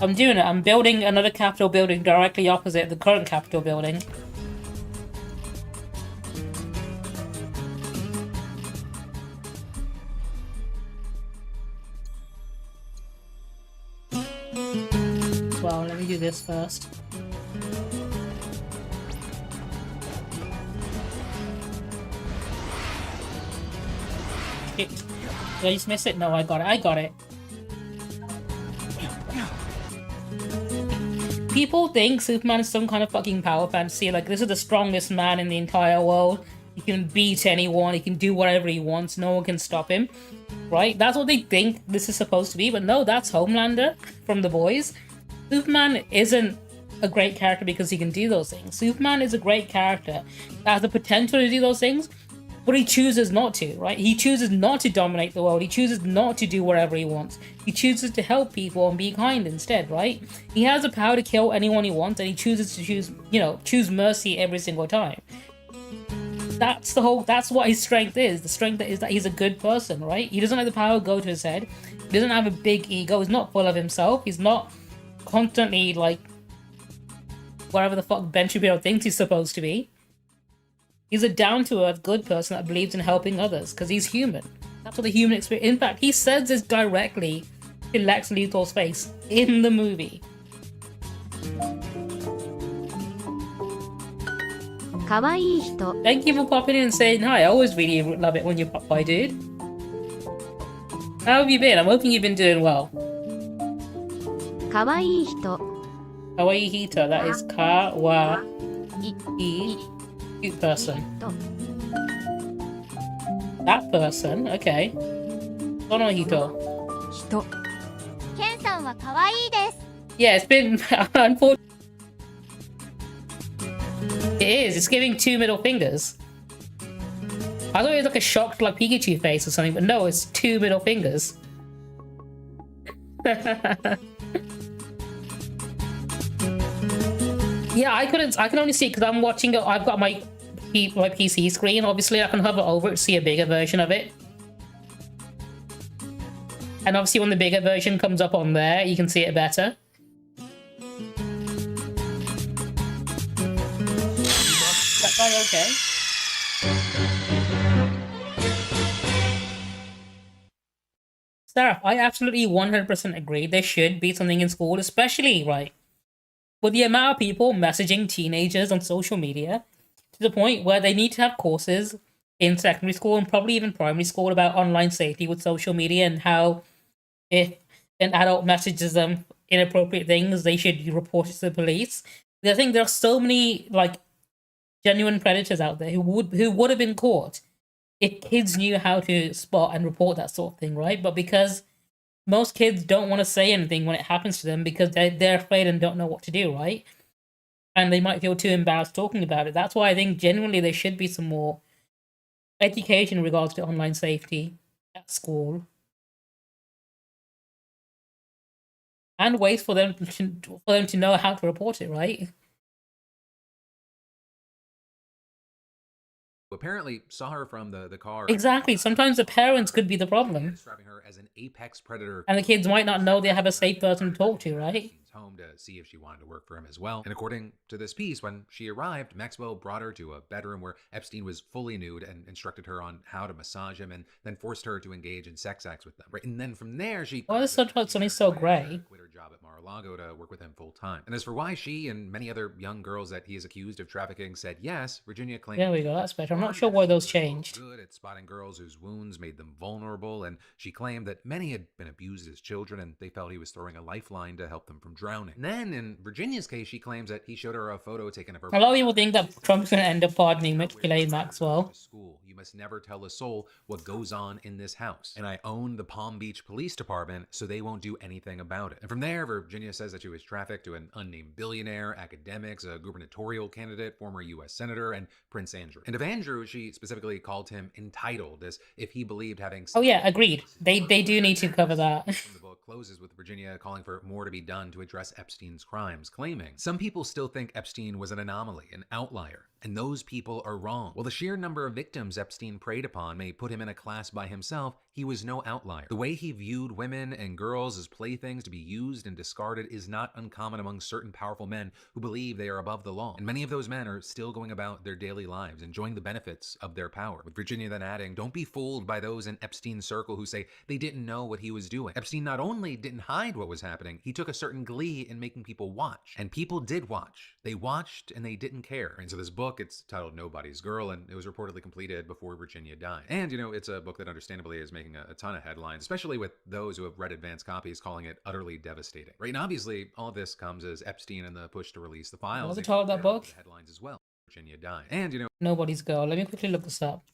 I'm doing it. I'm building another Capitol building directly opposite the current Capitol building. Well, let me do this first. Shit. Did I just miss it? No, I got it. I got it. People think Superman is some kind of fucking power fantasy. Like, this is the strongest man in the entire world. He can beat anyone. He can do whatever he wants. No one can stop him. Right? That's what they think this is supposed to be. But no, that's Homelander from The Boys. Superman isn't a great character because he can do those things. Superman is a great character that has the potential to do those things, but he chooses not to, right? He chooses not to dominate the world. He chooses not to do whatever he wants. He chooses to help people and be kind instead, right? He has the power to kill anyone he wants, and he chooses to choose mercy every single time. That's what his strength is. The strength is that he's a good person, right? He doesn't let the power go to his head. He doesn't have a big ego. He's not full of himself. He's not constantly, like, whatever the fuck Ben Shapiro thinks he's supposed to be. He's a down-to-earth good person that believes in helping others because he's human. That's what the human experience. In fact, he says this directly to Lex Luthor's face in the movie. Thank you for popping in and saying hi. I always really love it when you pop by, dude. How have you been? I'm hoping you've been doing well. Kawaii Hito, that is Kawaii. Cute person. That person, okay. Dono Hito. ケンさんは可愛いです。 Yeah, it's been unfortunate. It is. It's giving 2 middle fingers. I thought it was like a shocked, like Pikachu face or something, but no, it's 2 middle fingers. Yeah, I can only see it because I'm watching it. I've got my PC screen. Obviously, I can hover over it to see a bigger version of it. And obviously, when the bigger version comes up on there, you can see it better. That guy okay? Sarah, I absolutely 100% agree. There should be something in school, especially, right, with the amount of people messaging teenagers on social media to the point where they need to have courses in secondary school and probably even primary school about online safety with social media and how if an adult messages them inappropriate things, they should report it to the police. I think there are so many like genuine predators out there who would have been caught if kids knew how to spot and report that sort of thing, right? But because most kids don't want to say anything when it happens to them because they're afraid and don't know what to do, right? And they might feel too embarrassed talking about it. That's why I think genuinely there should be some more education in regards to online safety at school. And ways for them to know how to report it, right? Apparently saw her from the car. Exactly. Sometimes the parents could be the problem. Describing her as an apex predator. And the kids might not know they have a safe person to talk to, right? Home to see if she wanted to work for him as well. And according to this piece, when she arrived, Maxwell brought her to a bedroom where Epstein was fully nude and instructed her on how to massage him and then forced her to engage in sex acts with them. Right? And then from there, she Why is something so grey? quit her job at Mar-a-Lago to work with him full time. And as for why she and many other young girls that he is accused of trafficking said yes, Virginia claimed There we go, that's better. I'm not sure why those changed. Good at spotting girls whose wounds made them vulnerable, and she claimed that many had been abused as children and they felt he was throwing a lifeline to help them from drowning. And then in Virginia's case, she claims that he showed her a photo taken of her. A lot of people think that Trump's going to end up pardoning Ghislaine Maxwell. School. You must never tell a soul what goes on in this house. And I own the Palm Beach Police Department, so they won't do anything about it. And from there, Virginia says that she was trafficked to an unnamed billionaire, academics, a gubernatorial candidate, former U.S. Senator, and Prince Andrew. And of Andrew, she specifically called him entitled, as if he believed having... Oh yeah, agreed. They do need to cover that. The book closes with Virginia calling for more to be done to address Epstein's crimes, claiming, "Some people still think Epstein was an anomaly, an outlier, and those people are wrong. While the sheer number of victims Epstein preyed upon may put him in a class by himself, he was no outlier. The way he viewed women and girls as playthings to be used and discarded is not uncommon among certain powerful men who believe they are above the law. And many of those men are still going about their daily lives, enjoying the benefits of their power." With Virginia then adding, "Don't be fooled by those in Epstein's circle who say they didn't know what he was doing. Epstein not only didn't hide what was happening, he took a certain glee in making people watch. And people did watch. They watched and they didn't care." And so this book, it's titled Nobody's Girl, and it was reportedly completed before Virginia died. And, you know, it's a book that understandably is making a ton of headlines, especially with those who have read advanced copies calling it utterly devastating. Right? And obviously, all of this comes as Epstein and the push to release the files. What's the title of that book? Headlines as well. Virginia died. And, you know, Nobody's Girl. Let me quickly look this up.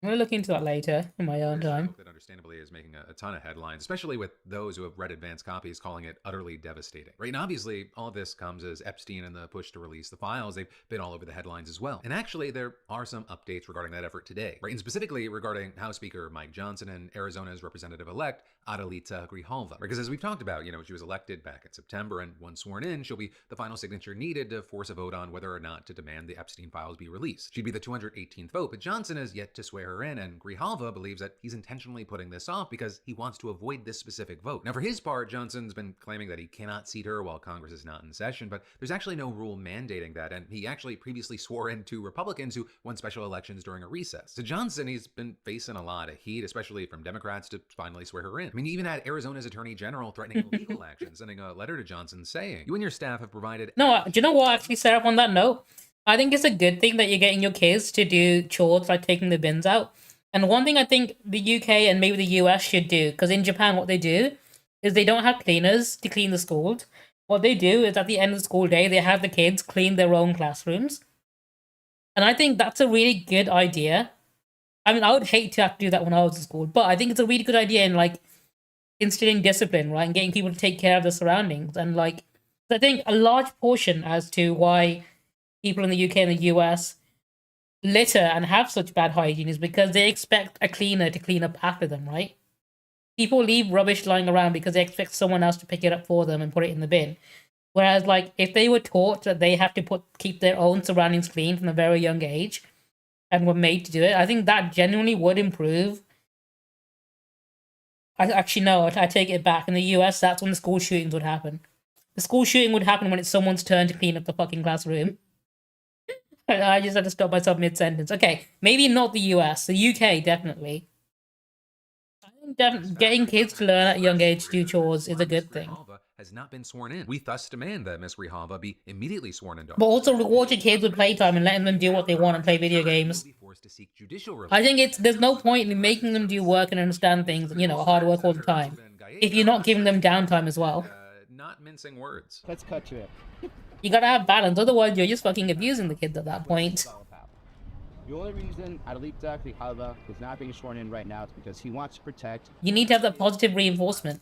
I'm gonna look into that later in my own time. That understandably is making a ton of headlines, especially with those who have read advanced copies calling it utterly devastating. Right? And obviously, all of this comes as Epstein and the push to release the files. They've been all over the headlines as well. And actually, there are some updates regarding that effort today. Right? And specifically regarding House Speaker Mike Johnson and Arizona's representative-elect Adelita Grijalva. Because as we've talked about, you know, she was elected back in September, and once sworn in, she'll be the final signature needed to force a vote on whether or not to demand the Epstein files be released. She'd be the 218th vote, but Johnson has yet to swear her in, and Grijalva believes that he's intentionally putting this off because he wants to avoid this specific vote. Now, for his part, Johnson's been claiming that he cannot seat her while Congress is not in session, but there's actually no rule mandating that, and he actually previously swore in two Republicans who won special elections during a recess. So Johnson, he's been facing a lot of heat, especially from Democrats, to finally swear her in. I mean, he even had Arizona's Attorney General threatening legal action, sending a letter to Johnson saying, "You and your staff have provided..." No, do you know what, actually, Sarah, on that note? I think it's a good thing that you're getting your kids to do chores like taking the bins out. And one thing I think the UK and maybe the US should do, because in Japan, what they do is they don't have cleaners to clean the schools. What they do is at the end of the school day, they have the kids clean their own classrooms. And I think that's a really good idea. I mean, I would hate to have to do that when I was in school, but I think it's a really good idea in like instilling discipline, right? And getting people to take care of their surroundings. And like, I think a large portion as to why people in the UK and the US litter and have such bad hygiene is because they expect a cleaner to clean up after them, right? People leave rubbish lying around because they expect someone else to pick it up for them and put it in the bin. Whereas, like, if they were taught that they have to keep their own surroundings clean from a very young age and were made to do it, I think that genuinely would improve. I take it back. In the US, that's when the school shootings would happen. The school shooting would happen when it's someone's turn to clean up the fucking classroom. I just had to stop myself mid-sentence. Okay, maybe not the US. The UK, definitely. I think getting kids to learn at a young age to do chores is a good thing. Has not been sworn in. We thus demand that Miss Rihava be immediately sworn into. But also reward your kids with playtime and letting them do what they want and play video games. I think there's no point in making them do work and understand things, hard work all the time, if you're not giving them downtime as well. Not mincing words. Let's cut to it. You gotta have balance, otherwise you're just fucking abusing the kids at that point. The only reason Adalita Rihava is not being sworn in right now is because he wants to protect... You need to have that positive reinforcement.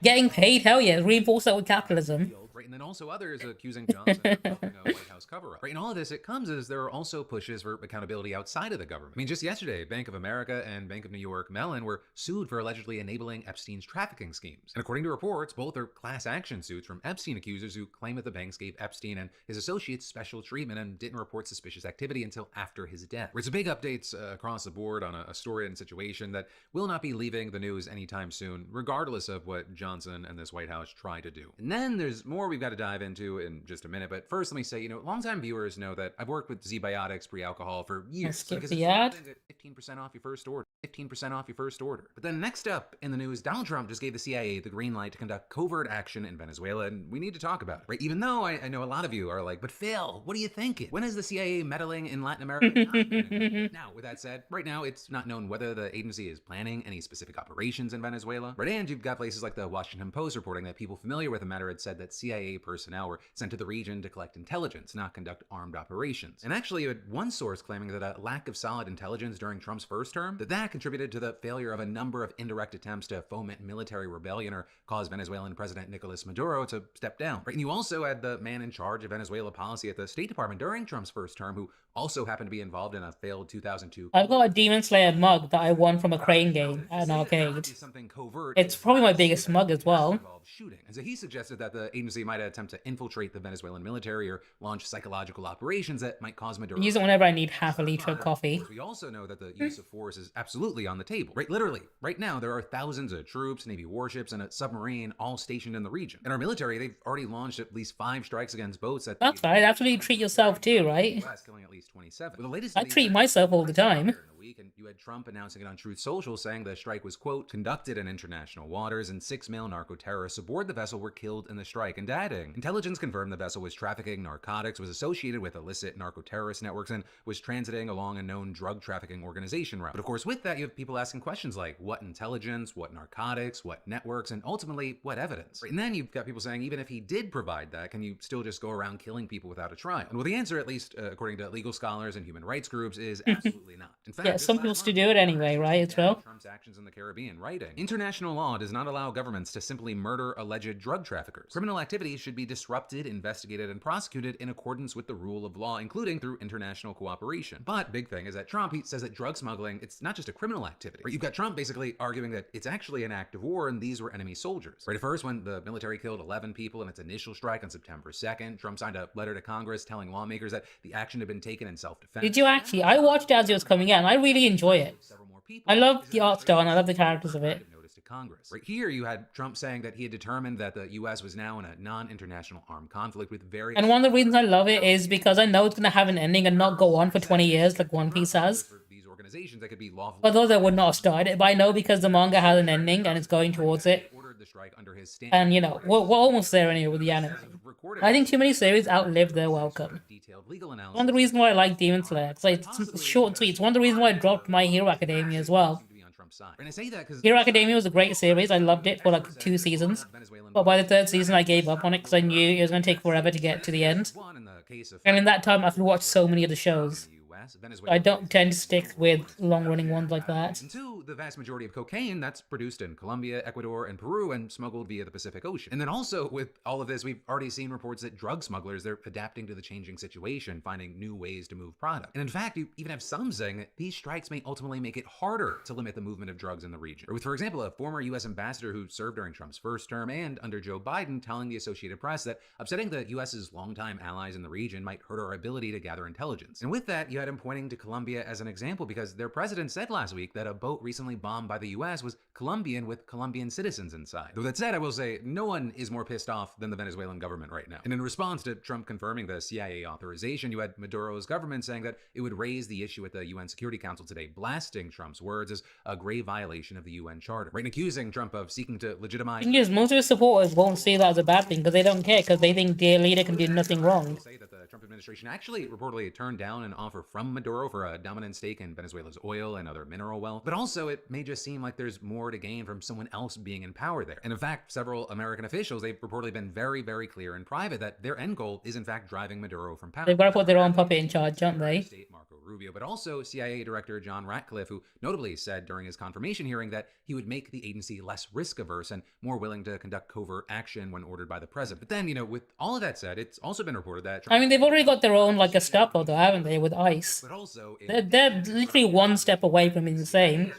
Getting paid, hell yeah, reinforce that with capitalism. Right, and then also others accusing Johnson of helping a White House cover-up. Right, and all of this, it comes as there are also pushes for accountability outside of the government. I mean, just yesterday, Bank of America and Bank of New York Mellon were sued for allegedly enabling Epstein's trafficking schemes. And according to reports, both are class action suits from Epstein accusers who claim that the banks gave Epstein and his associates special treatment and didn't report suspicious activity until after his death. It's a big updates across the board on a story and situation that will not be leaving the news anytime soon, regardless of what Johnson and this White House try to do. And then there's more we've got to dive into in just a minute, but first let me say, longtime viewers know that I've worked with Z-Biotics pre-alcohol for years. Skip the ad. 15% off your first order. 15% off your first order. But then next up in the news, Donald Trump just gave the CIA the green light to conduct covert action in Venezuela, and we need to talk about it, right? Even though I know a lot of you are like, but Phil, what are you thinking? When is the CIA meddling in Latin America? Now, with that said, right now it's not known whether the agency is planning any specific operations in Venezuela, right? And you've got places like the Washington Post reporting that people familiar with the matter had said that CIA personnel were sent to the region to collect intelligence, not conduct armed operations. And actually, you had one source claiming that a lack of solid intelligence during Trump's first term, that contributed to the failure of a number of indirect attempts to foment military rebellion or cause Venezuelan President Nicolas Maduro to step down. Right? And you also had the man in charge of Venezuela policy at the State Department during Trump's first term, who also happened to be involved in a failed 2002. I've got a Demon Slayer mug that I won from a crane game at an arcade. It's probably my biggest mug as well. Shooting. And so he suggested that the agency might attempt to infiltrate the Venezuelan military or launch psychological operations that might cause Maduro. I use it whenever I need half a liter of coffee. We also know that the use of force is absolutely on the table. Right, literally, right now there are thousands of troops, Navy warships, and a submarine all stationed in the region. In our military, they've already launched at least 5 strikes against boats. That's right. That's what you treat yourself too, right? Killing at least 27. With the latest I treat myself all the time. And you had Trump announcing it on Truth Social, saying the strike was, quote, conducted in international waters and 6 male narco-terrorists aboard the vessel were killed in the strike, and adding, intelligence confirmed the vessel was trafficking narcotics, was associated with illicit narco-terrorist networks, and was transiting along a known drug trafficking organization route. But of course, with that, you have people asking questions like, what intelligence, what narcotics, what networks, and ultimately, what evidence? Right? And then you've got people saying, even if he did provide that, can you still just go around killing people without a trial? And well, the answer, at least according to legal scholars and human rights groups, is absolutely not. In fact, yeah, some people still do it anyway, right? As well. Trump's actions in the Caribbean, writing, international law does not allow governments to simply murder alleged drug traffickers. Criminal activities should be disrupted, investigated, and prosecuted in accordance with the rule of law, including through international cooperation. But big thing is that Trump, he says that drug smuggling, it's not just a criminal activity. Right? You've got Trump basically arguing that it's actually an act of war and these were enemy soldiers. Right at first, when the military killed 11 people in its initial strike on September 2nd, Trump signed a letter to Congress telling lawmakers that the action had been taken in self-defense. Did you actually? I watched it as it was coming out and I really enjoy it. I love the art style and I love the characters of it. Congress. Right here, you had Trump saying that he had determined that the U.S. was now in a non-international armed conflict with various... And one of the reasons I love it is because I know it's going to have an ending and not go on for 20 years like One Piece has. These organizations that could be lawful... Although they would not have started it, but I know because the manga has an ending and it's going towards it. the strike under his stand. And you know, we're almost there anyway with the anime. I think too many series outlived their welcome. One of the reasons why I like Demon Slayer, because it's short and sweet. It's one of the reasons why I dropped My Hero Academia as well. And I say that because Hero Academia was a great series. I loved it for like 2 seasons. But by the 3rd season, I gave up on it because I knew it was going to take forever to get to the end. And in that time, I've watched so many of the shows. I don't tend to stick with long-running ones like that. And 2, the vast majority of cocaine that's produced in Colombia, Ecuador, and Peru and smuggled via the Pacific Ocean. And then also, with all of this, we've already seen reports that drug smugglers, they're adapting to the changing situation, finding new ways to move product. And in fact, you even have some saying that these strikes may ultimately make it harder to limit the movement of drugs in the region. Or with, for example, a former U.S. ambassador who served during Trump's first term and under Joe Biden telling the Associated Press that upsetting the U.S.'s longtime allies in the region might hurt our ability to gather intelligence. And with that, you had him pointing to Colombia as an example because their president said last week that a boat recently bombed by the US was Colombian with Colombian citizens inside. Though that said, I will say no one is more pissed off than the Venezuelan government right now. And in response to Trump confirming the CIA authorization, you had Maduro's government saying that it would raise the issue at the UN Security Council today, blasting Trump's words as a grave violation of the UN Charter, right? And accusing Trump of seeking to legitimize. The thing is, most of his supporters won't see that as a bad thing because they don't care because they think their leader can do nothing wrong. Say that the Trump administration actually reportedly turned down an offer from Maduro for a dominant stake in Venezuela's oil and other mineral wealth, but also it may just seem like there's more to gain from someone else being in power there. And in fact, several American officials, they've reportedly been very, very clear in private that their end goal is in fact driving Maduro from power. They've got to put their own puppet in charge, don't they? Rubio, but also CIA Director John Ratcliffe, who notably said during his confirmation hearing that he would make the agency less risk-averse and more willing to conduct covert action when ordered by the president. But then, you know, with all of that said, it's also been reported that I mean, they've already got their own, like, Gestapo, though, haven't they, with ICE? But also, they're literally one step away from insane.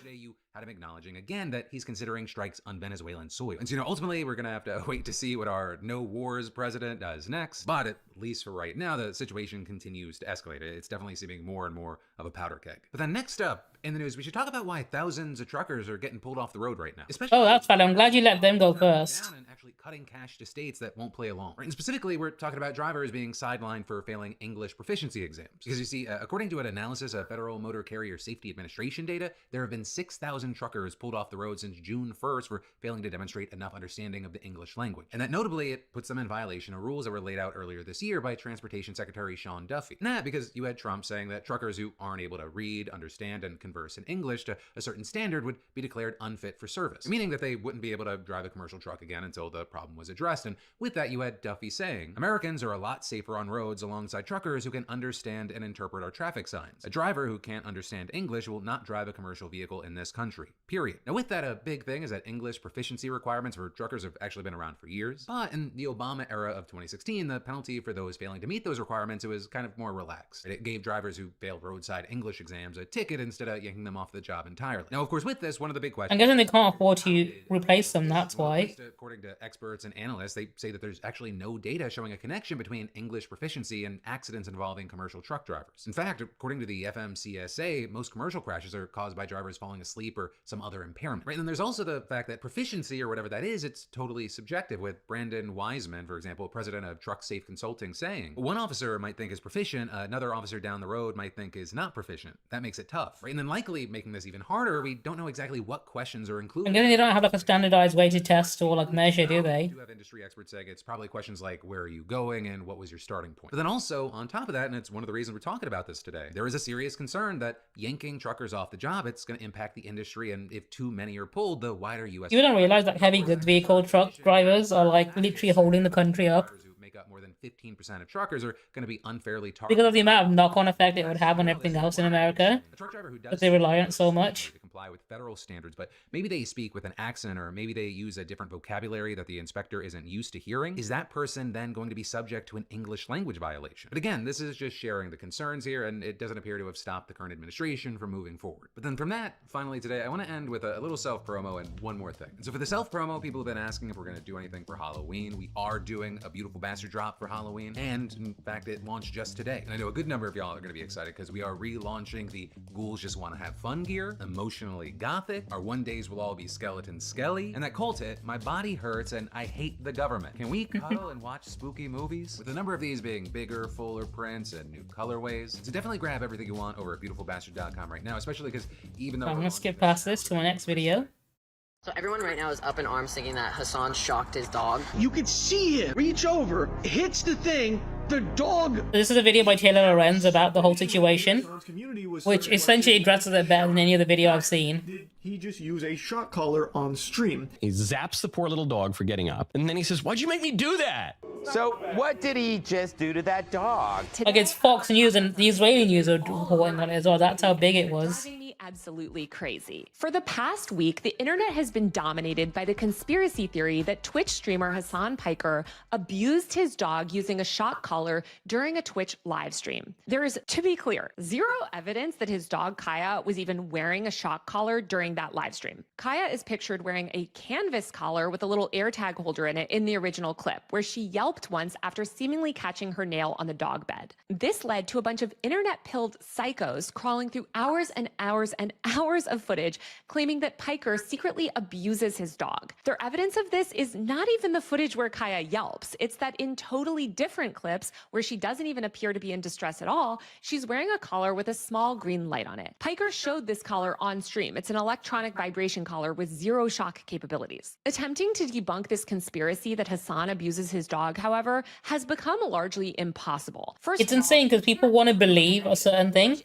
Had him acknowledging again that he's considering strikes on Venezuelan soil. And so, you know, ultimately, we're going to have to wait to see what our no wars president does next. But at least for right now, the situation continues to escalate. It's definitely seeming more and more of a powder keg. But then next up in the news, we should talk about why thousands of truckers are getting pulled off the road right now. Oh, that's fine. I'm glad you let them go first. And actually cutting cash to states that won't play along. Right? And specifically, we're talking about drivers being sidelined for failing English proficiency exams. Because you see, according to an analysis of Federal Motor Carrier Safety Administration data, there have been 6,000 truckers pulled off the road since June 1st for failing to demonstrate enough understanding of the English language. And that notably, it puts them in violation of rules that were laid out earlier this year by Transportation Secretary Sean Duffy. And that because you had Trump saying that truckers who aren't able to read, understand, and converse in English to a certain standard would be declared unfit for service, meaning that they wouldn't be able to drive a commercial truck again until the problem was addressed. And with that, you had Duffy saying, Americans are a lot safer on roads alongside truckers who can understand and interpret our traffic signs. A driver who can't understand English will not drive a commercial vehicle in this country, period. Now with that, a big thing is that English proficiency requirements for truckers have actually been around for years. But in the Obama era of 2016, the penalty for those failing to meet those requirements, it was kind of more relaxed. It gave drivers who failed roadside English exams a ticket instead of yanking them off the job entirely. Now, of course, with this, one of the big questions... I'm guessing they can't afford to replace them, that's why. According to experts and analysts, they say that there's actually no data showing a connection between English proficiency and accidents involving commercial truck drivers. In fact, according to the FMCSA, most commercial crashes are caused by drivers falling asleep or some other impairment. Right? And there's also the fact that proficiency, or whatever that is, it's totally subjective, with Brandon Wiseman, for example, president of Truck Safe Consulting, saying, one officer might think is proficient, another officer down the road might think is not proficient. That makes it tough. Right? And then likely making this even harder, we don't know exactly what questions are included. I'm guessing they don't have like a standardized way to test or like measure, do they? We do have industry experts saying it's probably questions like, where are you going and what was your starting point? But then also, on top of that, and it's one of the reasons we're talking about this today, there is a serious concern that yanking truckers off the job, it's going to impact the industry, and if too many are pulled, the wider U.S. You don't realize that heavy goods vehicle truck drivers are like literally holding the country up. Make up more than 15% of truckers are going to be unfairly targeted. Because of the amount of knock-on effect it would have on everything else in America. A truck driver who does because they rely on it so much. To comply with federal standards, but maybe they speak with an accent, or maybe they use a different vocabulary that the inspector isn't used to hearing. Is that person then going to be subject to an English language violation? But again, this is just sharing the concerns here, and it doesn't appear to have stopped the current administration from moving forward. But then from that, finally today, I want to end with a little self-promo and one more thing. And so for the self-promo, people have been asking if we're going to do anything for Halloween. We are doing a Beautiful Bastard drop for Halloween, and in fact, it launched just today. And I know a good number of y'all are going to be excited because we are relaunching the Ghouls Just Want to Have Fun gear, emotionally gothic, our one days will all be skeleton skelly, and that cult hit, My Body Hurts and I Hate the Government. Can we cuddle and watch spooky movies? With a number of these being bigger, fuller prints and new colorways. So definitely grab everything you want over at beautifulbastard.com right now, especially because even though I'm going to skip past this to my next video. So everyone right now is up in arms thinking that Hassan shocked his dog. You could see him reach over, hits the thing, the dog. This is a video by Taylor Lorenz about the whole situation, which essentially addresses it better than any other video I've seen. Did he just use a shock collar on stream? He zaps the poor little dog for getting up, and then he says, "Why'd you make me do that?" So what did he just do to that dog? Like, it's Fox News and the Israeli news are reporting on it as well. That's how big it was. Absolutely crazy. For the past week, the internet has been dominated by the conspiracy theory that Twitch streamer Hassan Piker abused his dog using a shock collar during a Twitch live stream. There is, to be clear, zero evidence that his dog Kaya was even wearing a shock collar during that live stream. Kaya is pictured wearing a canvas collar with a little AirTag holder in it in the original clip, where she yelped once after seemingly catching her nail on the dog bed. This led to a bunch of internet-pilled psychos crawling through hours and hours and hours of footage claiming that Piker secretly abuses his dog. Their evidence of this is not even the footage where Kaya yelps. It's that in totally different clips where she doesn't even appear to be in distress at all, she's wearing a collar with a small green light on it. Piker showed this collar on stream. It's an electronic vibration collar with zero shock capabilities. Attempting to debunk this conspiracy that Hassan abuses his dog, however, has become largely impossible. It's insane because people want to believe a certain thing,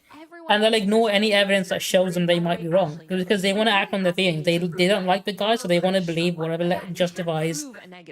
and they'll ignore any evidence that shows them they might be wrong because they want to act on their feelings. They don't like the guy, so they want to believe whatever justifies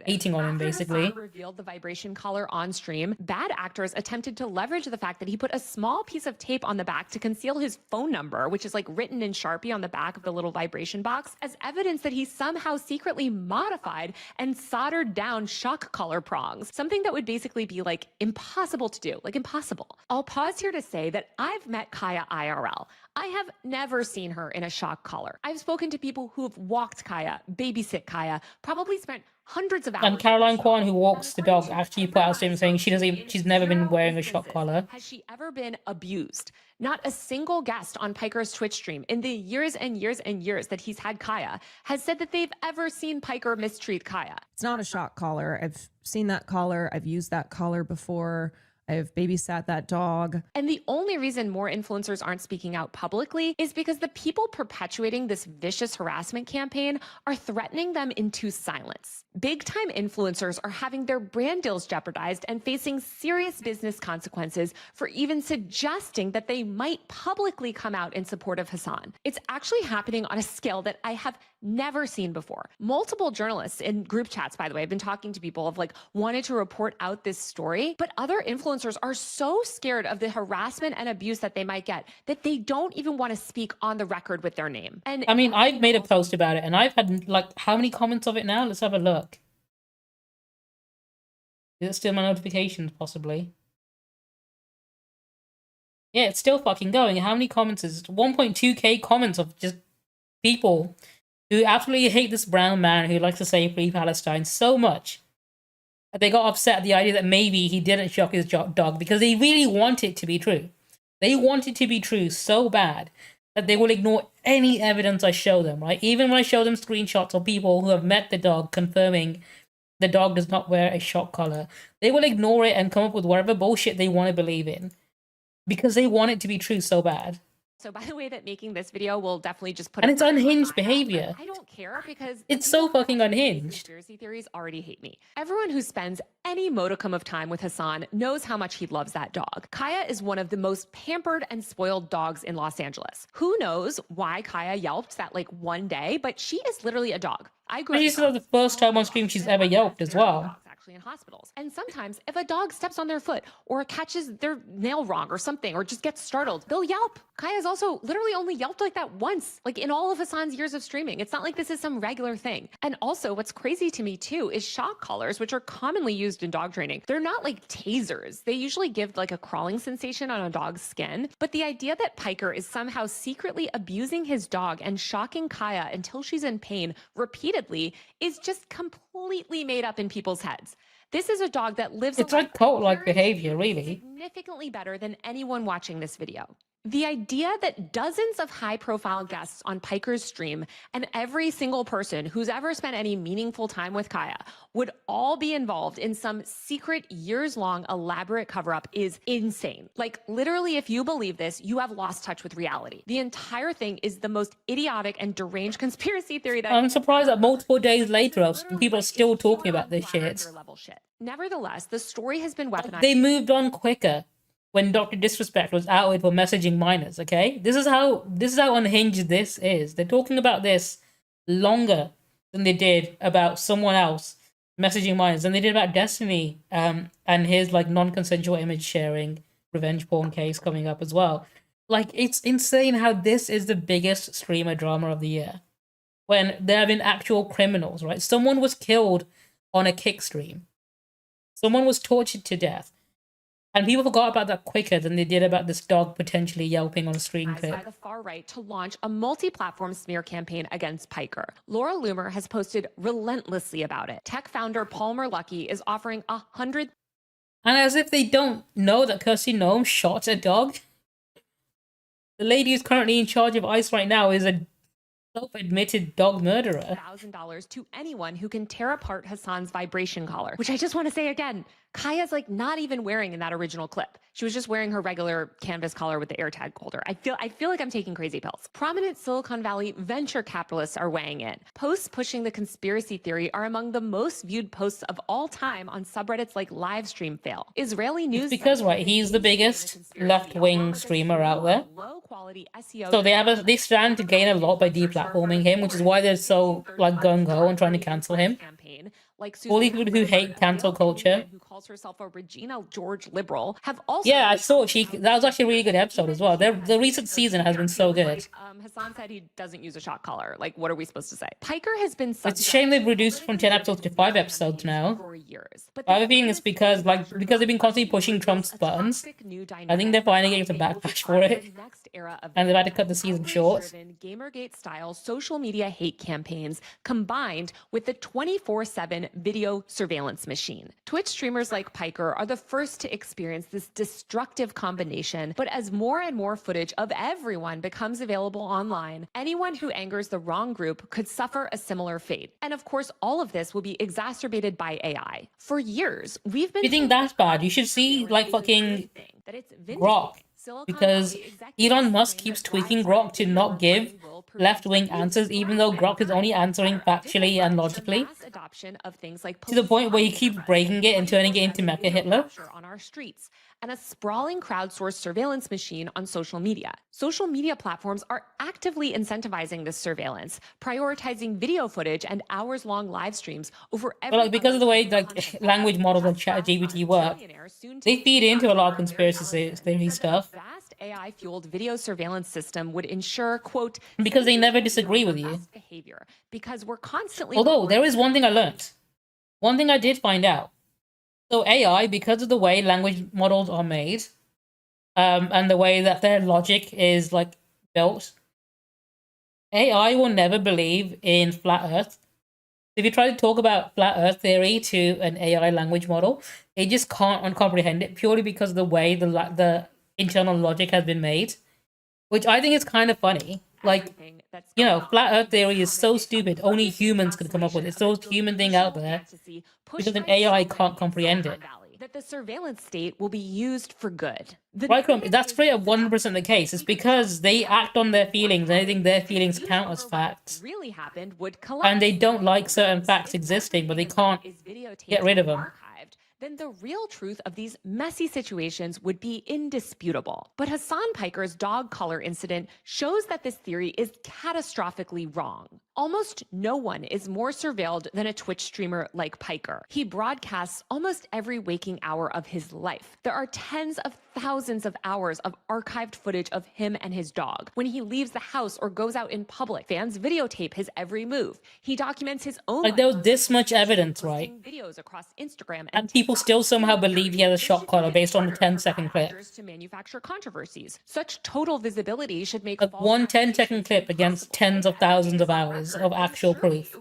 hating on him, basically. Hassan revealed the vibration collar on stream. Bad actors attempted to leverage the fact that he put a small piece of tape on the back to conceal his phone number, which is like written in Sharpie on the back of the little vibration box, as evidence that he somehow secretly modified and soldered down shock collar prongs, something that would basically be like impossible to do, like impossible. I'll pause here to say that I've met Kaya IRL. I have never seen her in a shock collar. I've spoken to people who have walked Kaya, babysit Kaya, probably spent hundreds of hours. And Caroline Kwan, who walks the dog, actually put out a statement saying she's never been wearing a shock collar. Has she ever been abused? Not a single guest on Piker's Twitch stream in the years and years and years that he's had Kaya has said that they've ever seen Piker mistreat Kaya. It's not a shock collar. I've seen that collar. I've used that collar before. I've babysat that dog. And the only reason more influencers aren't speaking out publicly is because the people perpetuating this vicious harassment campaign are threatening them into silence. Big-time influencers are having their brand deals jeopardized and facing serious business consequences for even suggesting that they might publicly come out in support of Hassan. It's actually happening on a scale that I have never seen before. Multiple journalists in group chats, by the way, have been talking to people have like wanted to report out this story, but other influencers are so scared of the harassment and abuse that they might get that they don't even want to speak on the record with their name. And I mean, I've made a post about it and I've had like how many comments of it now? Let's have a look. Is it still my notifications, possibly? Yeah, it's still fucking going. How many comments is it? 1.2k comments of just people who absolutely hate this brown man who likes to say free Palestine so much that they got upset at the idea that maybe he didn't shock his dog because they really want it to be true. They want it to be true so bad that they will ignore any evidence I show them, right? Even when I show them screenshots of people who have met the dog confirming the dog does not wear a shock collar, they will ignore it and come up with whatever bullshit they want to believe in because they want it to be true so bad. so by the way that making this video will definitely just put And it's unhinged behavior. I don't care because it's so fucking unhinged. Conspiracy theories already hate me. Everyone who spends any modicum of time with Hassan knows how much he loves that dog. Kaya is one of the most pampered and spoiled dogs in Los Angeles. Who knows why Kaya yelped that like one day, but she is literally a dog. I grew up. This is the first time on stream she's ever yelped as well. In hospitals. And sometimes if a dog steps on their foot or catches their nail wrong or something or just gets startled, they'll yelp. Kaya's also literally only yelped like that once, like in all of Hassan's years of streaming. It's not like this is some regular thing. And also what's crazy to me too is shock collars, which are commonly used in dog training. They're not like tasers. They usually give like a crawling sensation on a dog's skin. But the idea that Piker is somehow secretly abusing his dog and shocking Kaya until she's in pain repeatedly is just completely made up in people's heads. This is a dog that lives. It's like cult-like behavior, really. Significantly better than anyone watching this video. The idea that dozens of high-profile guests on Piker's stream and every single person who's ever spent any meaningful time with Kaya would all be involved in some secret, years-long, elaborate cover-up is insane. Like, literally, if you believe this, you have lost touch with reality. The entire thing is the most idiotic and deranged conspiracy theory that I'm surprised that multiple days later, people are still talking about this shit. Nevertheless, the story has been weaponized. They moved on quicker when DrDisrespect was outed for messaging minors, okay? This is how unhinged this is. They're talking about this longer than they did about someone else messaging minors, than they did about Destiny and his like non-consensual image sharing revenge porn case coming up as well. Like, it's insane how this is the biggest streamer drama of the year. When there have been actual criminals, right? Someone was killed on a kick stream. Someone was tortured to death. And people forgot about that quicker than they did about this dog potentially yelping on a stream clip. By the far right to launch a multi-platform smear campaign against Piker. Laura Loomer has posted relentlessly about it. Tech founder Palmer Luckey is offering 100. And as if they don't know that Kirsty Noem shot a dog. The lady who's currently in charge of ICE right now is a self-admitted dog murderer. $1,000 to anyone who can tear apart Hassan's vibration collar, which I just want to say again, Kaya's like not even wearing in that original clip. She was just wearing her regular canvas collar with the AirTag holder. I feel like I'm taking crazy pills. Prominent Silicon Valley venture capitalists are weighing in. Posts pushing the conspiracy theory are among the most viewed posts of all time on subreddits like livestream fail. Israeli news. It's because right, he's the biggest left-wing streamer out there. Low quality SEO. So they stand to gain a lot by deplatforming him, which is why they're so like gung-ho and trying to cancel him. Like all these people who hate cancel culture. Who calls herself a Regina George liberal have also. Yeah, I saw that was actually a really good episode as well. The recent season has been so good. Hassan said he doesn't use a shot collar. Like, what are we supposed to say? Piker has been. It's a shame they've reduced from 10 episodes to 5 episodes now. For years. But I have a feeling it's because they've been constantly pushing Trump's buttons. I think they're finding it's a backlash for it. And they've had to cut the season short. Gamergate style social media hate campaigns combined with the 24/7 video surveillance machine. Twitch streamers like Piker are the first to experience this destructive combination, but as more and more footage of everyone becomes available online, anyone who angers the wrong group could suffer a similar fate. And of course, all of this will be exacerbated by AI. For years, we've been— You think that's bad? You should see like fucking Grok. Because Elon Musk keeps tweaking Grok to not give left-wing answers, even though Grok is only answering factually and logically. To the point where he keeps breaking it and turning it into Mecha Hitler. On our streets, and a sprawling crowdsourced surveillance machine on social media. Social media platforms are actively incentivizing this surveillance, prioritizing video footage and hours-long live streams over every— But because of the way like language models and ChatGPT work, they feed into a lot of conspiracy theory stuff. Vast AI-fueled video surveillance system would ensure, quote, because they never disagree with you. Behavior, because we're constantly— Although there is one thing I learned. One thing I did find out. So AI, because of the way language models are made, and the way that their logic is like built, AI will never believe in flat Earth. If you try to talk about flat Earth theory to an AI language model, it just can't comprehend it purely because of the way the internal logic has been made, which I think is kind of funny. Like, you know, flat Earth theory is so stupid. Only humans could come up with it. It's the most human thing out there because an AI can't comprehend it. That the surveillance state will be used for good. Right, Crump, that's pretty 100% the case. It's because they act on their feelings and they think their feelings count as facts. Really happened would collapse. And they don't like certain facts existing, but they can't get rid of them. Then the real truth of these messy situations would be indisputable. But Hassan Piker's dog collar incident shows that this theory is catastrophically wrong. Almost no one is more surveilled than a Twitch streamer like Piker. He broadcasts almost every waking hour of his life. There are tens of thousands of hours of archived footage of him and his dog. When he leaves the house or goes out in public, fans videotape his every move. He documents his own— Like, there was this much evidence, right? Videos across Instagram and people still somehow believe he has a shot collar based on the 10-second clip. To manufacture controversies. Such total visibility should make one 10-second clip against tens of thousands of hours of actual proof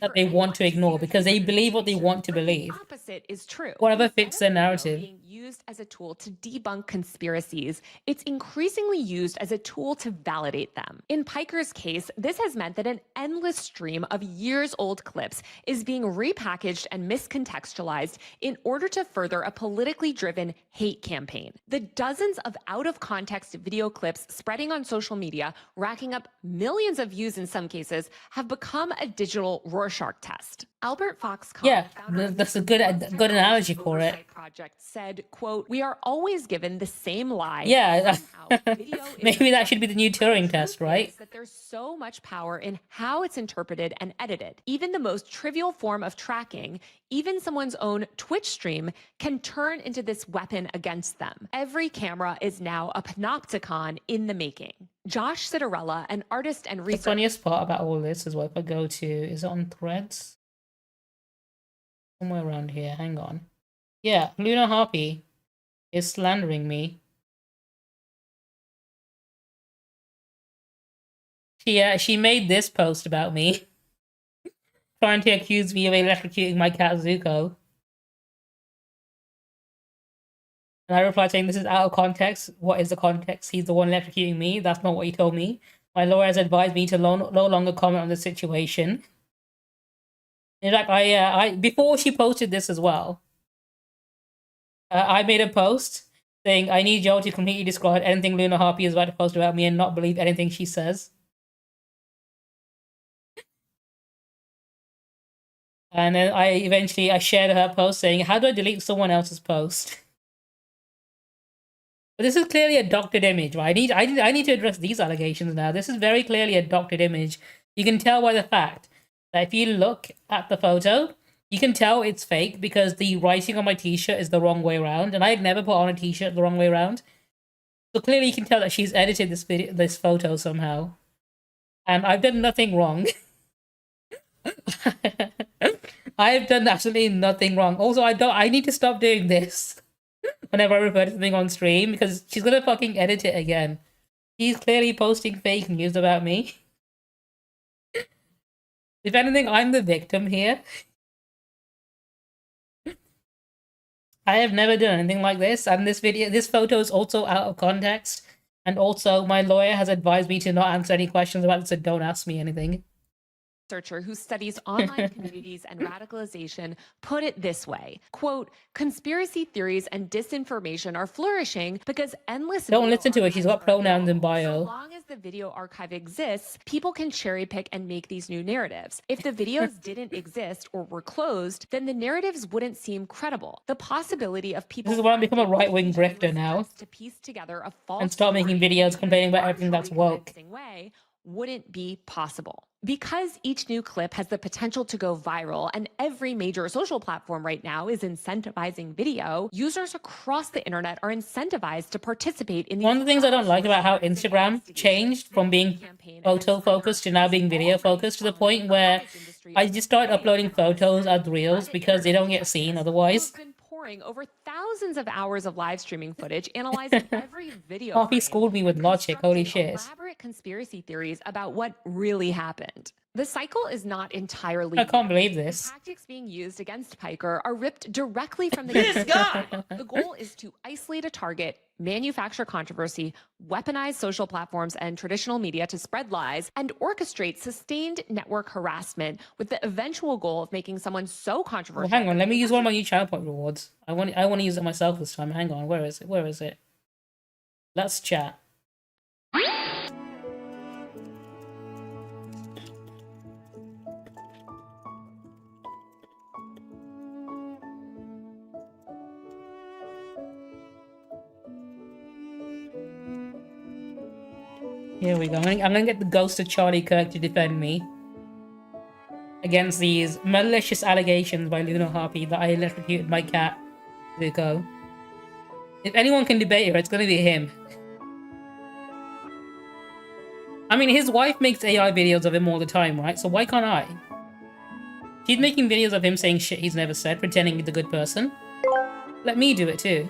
that they want to ignore because they believe what they want to believe. Opposite is true. Whatever fits their narrative. used as a tool to debunk conspiracies, it's increasingly used as a tool to validate them. In Piker's case, this has meant that an endless stream of years-old clips is being repackaged and miscontextualized in order to further a politically driven hate campaign. The dozens of out-of-context video clips spreading on social media, racking up millions of views in some cases, have become a digital Rorschach test. Albert Foxconn, Yeah, that's a good analogy for it. Project said, quote, "We are always given the same lie." Yeah, maybe that should be the new Turing test, right? That there's so much power in how it's interpreted and edited. Even the most trivial form of tracking, even someone's own Twitch stream, can turn into this weapon against them. Every camera is now a panopticon in the making. Josh Citarella, an artist and researcher. The funniest part about all this is what if I go to, is it on Threads? Somewhere around here, hang on. Yeah, Luna Harpy is slandering me. She made this post about me. Trying to accuse me of electrocuting my cat Zuko. And I replied saying this is out of context. What is the context? He's the one electrocuting me. That's not what he told me. My lawyer has advised me to no longer comment on the situation. In fact, I before she posted this as well, I made a post saying I need y'all to completely discard anything Luna Harpy is about to post about me and not believe anything she says. And then I shared her post saying, how do I delete someone else's post? But this is clearly a doctored image, right? I need to address these allegations now. This is very clearly a doctored image. You can tell by the fact that if you look at the photo, you can tell it's fake because the writing on my t-shirt is the wrong way around, and I had never put on a t-shirt the wrong way around. So clearly you can tell that she's edited this photo somehow. And I've done nothing wrong. I have done absolutely nothing wrong. Also, I need to stop doing this whenever I refer to something on stream because she's gonna fucking edit it again. She's clearly posting fake news about me. If anything, I'm the victim here. I have never done anything like this, and this photo is also out of context, and also my lawyer has advised me to not answer any questions about it, so don't ask me anything. Researcher who studies online communities and radicalization put it this way, quote, "Conspiracy theories and disinformation are flourishing because endless Don't listen to her, she's got pronouns in bio. So long as the video archive exists, people can cherry pick and make these new narratives. If the videos didn't exist or were closed, then the narratives wouldn't seem credible. The possibility of people— This is why I'm become a right-wing grifter now. To piece together a false and start making videos complaining about everything that's woke. Way wouldn't be possible. Because each new clip has the potential to go viral and every major social platform right now is incentivizing video, users across the internet are incentivized to participate in— One of the things I don't like about how Instagram changed from being photo focused to now being video focused to the point where I just start uploading photos as reels because they don't get seen otherwise. Pouring over thousands of hours of live streaming footage, analyzing every video. Coffee schooled me with logic, holy shit. Elaborate conspiracy theories about what really happened. The cycle is not entirely— I can't believe this. The tactics being used against Piker are ripped directly from the— This guy! The goal is to isolate a target, manufacture controversy, weaponize social platforms and traditional media to spread lies, and orchestrate sustained network harassment with the eventual goal of making someone so controversial— Well, hang on, let me use one of my new channel point rewards. I want to use it myself this time. Hang on, where is it? Where is it? Let's chat. Here we go. I'm gonna get the ghost of Charlie Kirk to defend me against these malicious allegations by Luna Harpy that I electrocuted my cat, Zuko. If anyone can debate her, it's gonna be him. I mean, his wife makes AI videos of him all the time, right? So why can't I? She's making videos of him saying shit he's never said, pretending he's a good person. Let me do it too.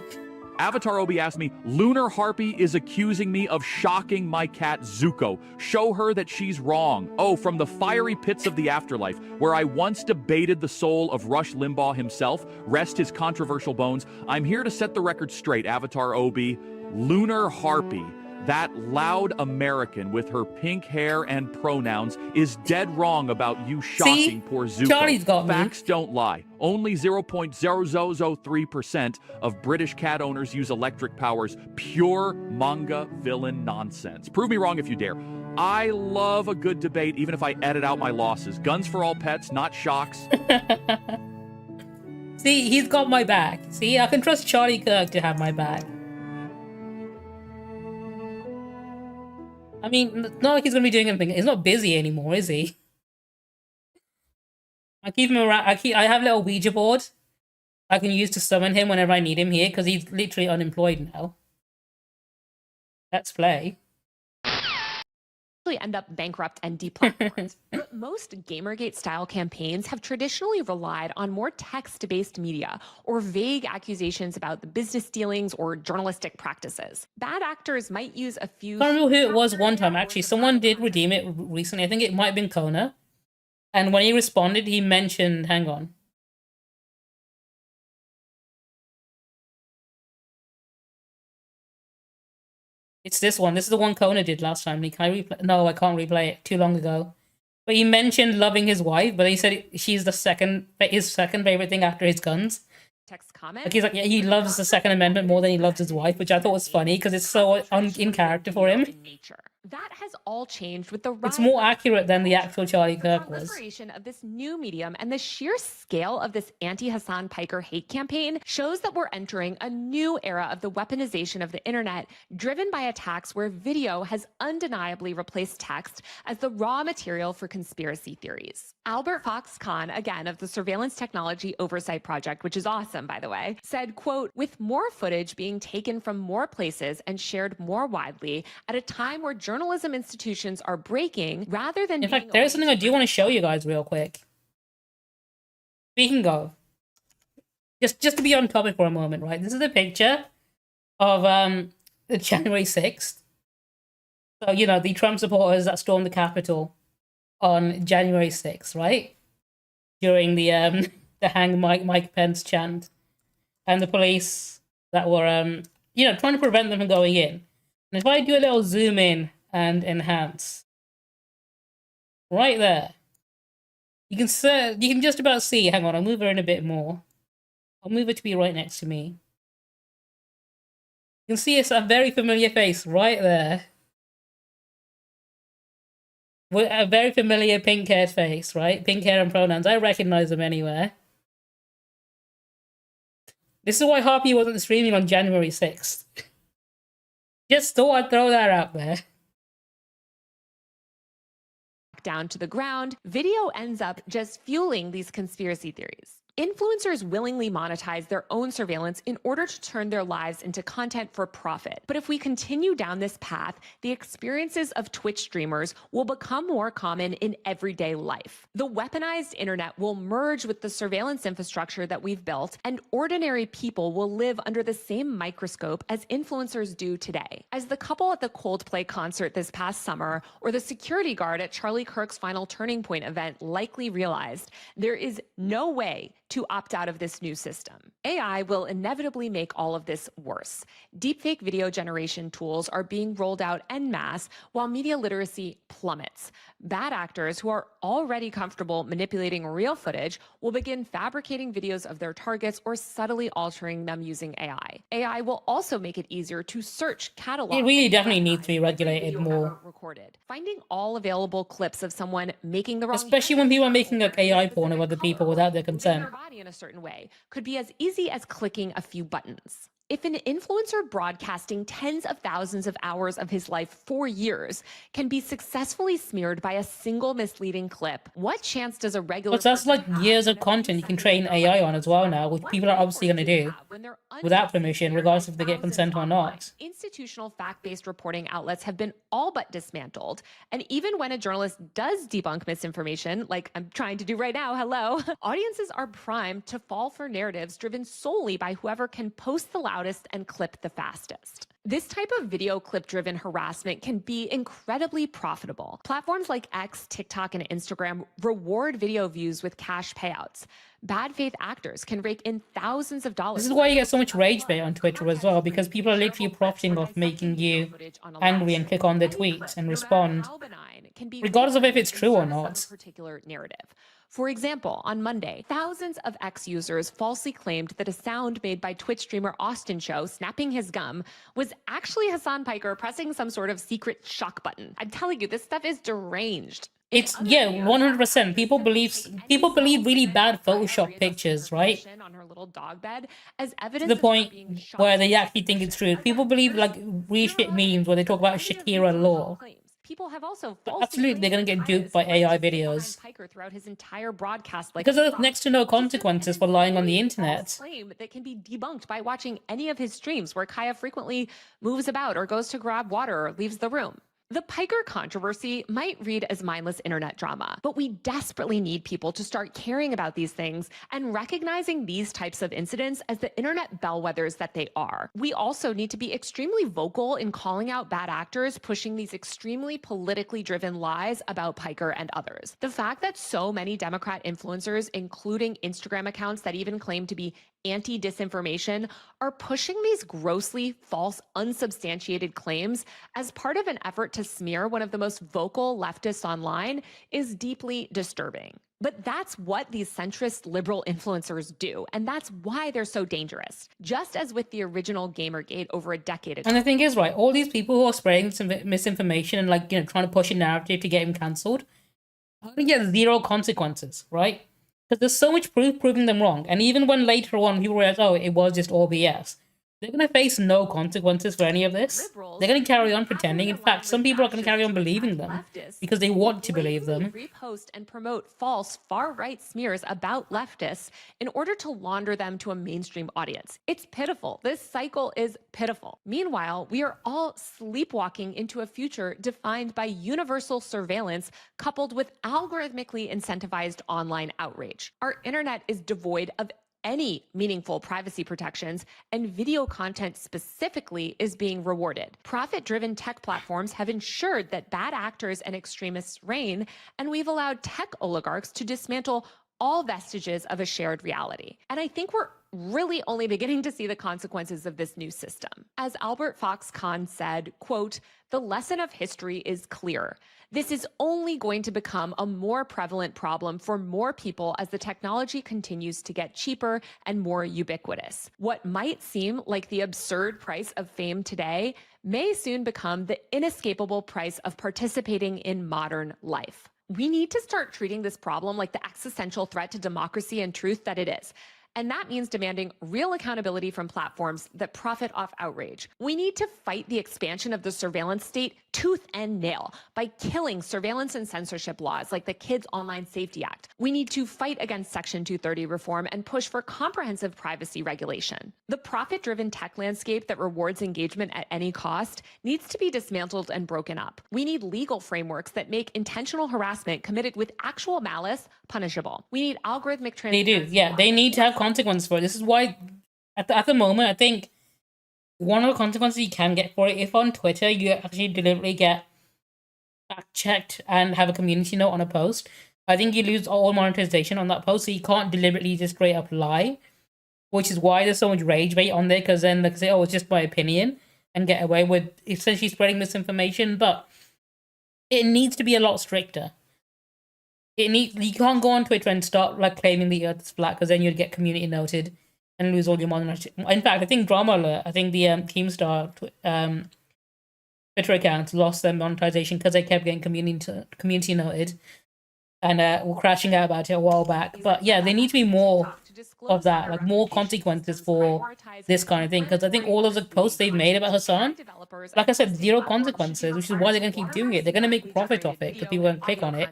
Avatar Obi asked me, Lunar Harpy is accusing me of shocking my cat Zuko. Show her that she's wrong. Oh, from the fiery pits of the afterlife, where I once debated the soul of Rush Limbaugh himself, rest his controversial bones, I'm here to set the record straight, Avatar Obi. Lunar Harpy, that loud American with her pink hair and pronouns, is dead wrong about you shocking poor Zuko. Charlie's got me. Facts don't lie. Only 0.0003% of British cat owners use electric powers. Pure manga villain nonsense. Prove me wrong if you dare. I love a good debate, even if I edit out my losses. Guns for all pets, not shocks. See, he's got my back. See, I can trust Charlie Kirk to have my back. I mean, it's not like he's gonna be doing anything. He's not busy anymore, is he? I keep him around. I have a little Ouija board I can use to summon him whenever I need him here, because he's literally unemployed now. Let's play. End up bankrupt and deplatformed. But most Gamergate-style campaigns have traditionally relied on more text-based media or vague accusations about the business dealings or journalistic practices. Bad actors might use a few... I can't remember who it was one time, actually. Someone did redeem it recently. I think it might have been Kona. And when he responded, he mentioned... Hang on. It's this one. This is the one Kona did last time. Can I replay? No, I can't replay it. Too long ago. But he mentioned loving his wife, but he said she's his second favorite thing after his guns. Text comment. Like he's like, yeah, he loves the Second Amendment more than he loves his wife, which I thought was funny because it's so in character for him. That has all changed with the rise It's more accurate than the actual Charlie Kirk was. proliferation of this new medium and the sheer scale of this anti-Hassan Piker hate campaign shows that we're entering a new era of the weaponization of the internet, driven by attacks where video has undeniably replaced text as the raw material for conspiracy theories. Albert Fox Khan, again of the Surveillance Technology Oversight Project, which is awesome, by the way, said, quote, with more footage being taken from more places and shared more widely at a time where journalism institutions are breaking rather than in fact, there's something I do want to show you guys real quick. Speaking of, just to be on topic for a moment, right? This is a picture of the January 6th. So, you know, the Trump supporters that stormed the Capitol on January 6th, right? During the hang Mike Pence chant. And the police that were, you know, trying to prevent them from going in. And if I do a little zoom in and enhance, right there, you can just about see. Hang on, I'll move her in a bit more. I'll move her to be right next to me. You can see it's a very familiar face right there. With a very familiar pink-haired face, right? Pink hair and pronouns. I recognize them anywhere. This is why Harpy wasn't streaming on January 6th. Just thought I'd throw that out there. Down to the ground, video ends up just fueling these conspiracy theories. Influencers willingly monetize their own surveillance in order to turn their lives into content for profit. But if we continue down this path, the experiences of Twitch streamers will become more common in everyday life. The weaponized internet will merge with the surveillance infrastructure that we've built, and ordinary people will live under the same microscope as influencers do today. As the couple at the Coldplay concert this past summer, or the security guard at Charlie Kirk's Final Turning Point event likely realized, there is no way to opt out of this new system. AI will inevitably make all of this worse. Deepfake video generation tools are being rolled out en masse while media literacy plummets. Bad actors who are already comfortable manipulating real footage will begin fabricating videos of their targets or subtly altering them using AI. AI will also make it easier to search, catalog. It really definitely needs to be regulated more. Recorded. Finding all available clips of someone making the wrong, especially when people are making like AI porn of other people without their consent. Body in a certain way could be as easy as clicking a few buttons. If an influencer broadcasting tens of thousands of hours of his life for years can be successfully smeared by a single misleading clip, what chance does a regular... But that's like years of content you can train AI on as well now, which people are obviously going to do without permission, regardless if they get consent or not. Institutional fact-based reporting outlets have been all but dismantled. And even when a journalist does debunk misinformation, like I'm trying to do right now, hello, audiences are primed to fall for narratives driven solely by whoever can post the loudest loudest and clip the fastest. This type of video clip-driven harassment can be incredibly profitable. Platforms like X, TikTok, and Instagram reward video views with cash payouts. Bad faith actors can rake in thousands of dollars. This is why you get so much rage bait on Twitter as well, because people are literally profiting off making you angry and click on their tweets and respond, regardless of if it's true or not. Particular narrative. For example, on Monday, thousands of X users falsely claimed that a sound made by Twitch streamer Austin Cho snapping his gum was actually Hassan Piker pressing some sort of secret shock button. I'm telling you, this stuff is deranged. It's, yeah, 100%. People believe really bad Photoshop pictures, right? On her little dog bed as To evidence the of her point being shot. where they actually think it's true. People believe like really shit memes where they talk about Shakira law. People have also But falsely absolutely, they're gonna get duped by AI videos Piker throughout his entire broadcast, like because there's next to no consequences for lying on the internet. claim that can be debunked by watching any of his streams where Kaya frequently moves about or goes to grab water or leaves the room. The Piker controversy might read as mindless internet drama, but we desperately need people to start caring about these things and recognizing these types of incidents as the internet bellwethers that they are. We also need to be extremely vocal in calling out bad actors pushing these extremely politically driven lies about Piker and others. The fact that so many Democrat influencers, including Instagram accounts that even claim to be anti-disinformation, are pushing these grossly false, unsubstantiated claims as part of an effort to smear one of the most vocal leftists online is deeply disturbing. But that's what these centrist liberal influencers do, and that's why they're so dangerous. Just as with the original Gamergate over a decade ago. And the thing is, right, all these people who are spreading some misinformation and like, you know, trying to push a narrative to get him cancelled, are gonna get zero consequences, right? Because there's so much proof proving them wrong. And even when later on people realize, oh, it was just all BS, they're going to face no consequences for any of this. They're going to carry on pretending. In fact, some people are going to carry on believing them because they want to believe them. Repost and promote false far-right smears about leftists in order to launder them to a mainstream audience. It's pitiful. This cycle is pitiful. Meanwhile, we are all sleepwalking into a future defined by universal surveillance coupled with algorithmically incentivized online outrage. Our internet is devoid of any meaningful privacy protections, and video content specifically is being rewarded. Profit-driven tech platforms have ensured that bad actors and extremists reign, and we've allowed tech oligarchs to dismantle all vestiges of a shared reality. And I think we're really only beginning to see the consequences of this new system. As Albert Fox Kahn said, quote, "The lesson of history is clear. This is only going to become a more prevalent problem for more people as the technology continues to get cheaper and more ubiquitous. What might seem like the absurd price of fame today may soon become the inescapable price of participating in modern life." We need to start treating this problem like the existential threat to democracy and truth that it is. And that means demanding real accountability from platforms that profit off outrage. We need to fight the expansion of the surveillance state tooth and nail by killing surveillance and censorship laws like the Kids Online Safety Act. We need to fight against Section 230 reform and push for comprehensive privacy regulation. The profit-driven tech landscape that rewards engagement at any cost needs to be dismantled and broken up. We need legal frameworks that make intentional harassment committed with actual malice punishable. We need algorithmic They transparency. do, yeah. They need to have consequences for it. This is why, at the moment, I think one of the consequences you can get for it, if on Twitter you actually deliberately get fact-checked and have a community note on a post, I think you lose all monetization on that post, so you can't deliberately just straight up lie, which is why there's so much rage bait on there, because then they can say, oh, it's just my opinion, and get away with essentially spreading misinformation, but it needs to be a lot stricter. You can't go on Twitter and start like claiming the earth is flat, because then you'd get community noted and lose all your monetization. In fact, I think Drama Alert, I think the Keemstar Twitter accounts lost their monetization because they kept getting community noted and were crashing out about it a while back. But yeah, there needs to be more of that, like more consequences for this kind of thing, because I think all of the posts they've made about Hassan, like I said, zero consequences, which is why they're going to keep doing it. They're going to make profit off it because people are going to click on it.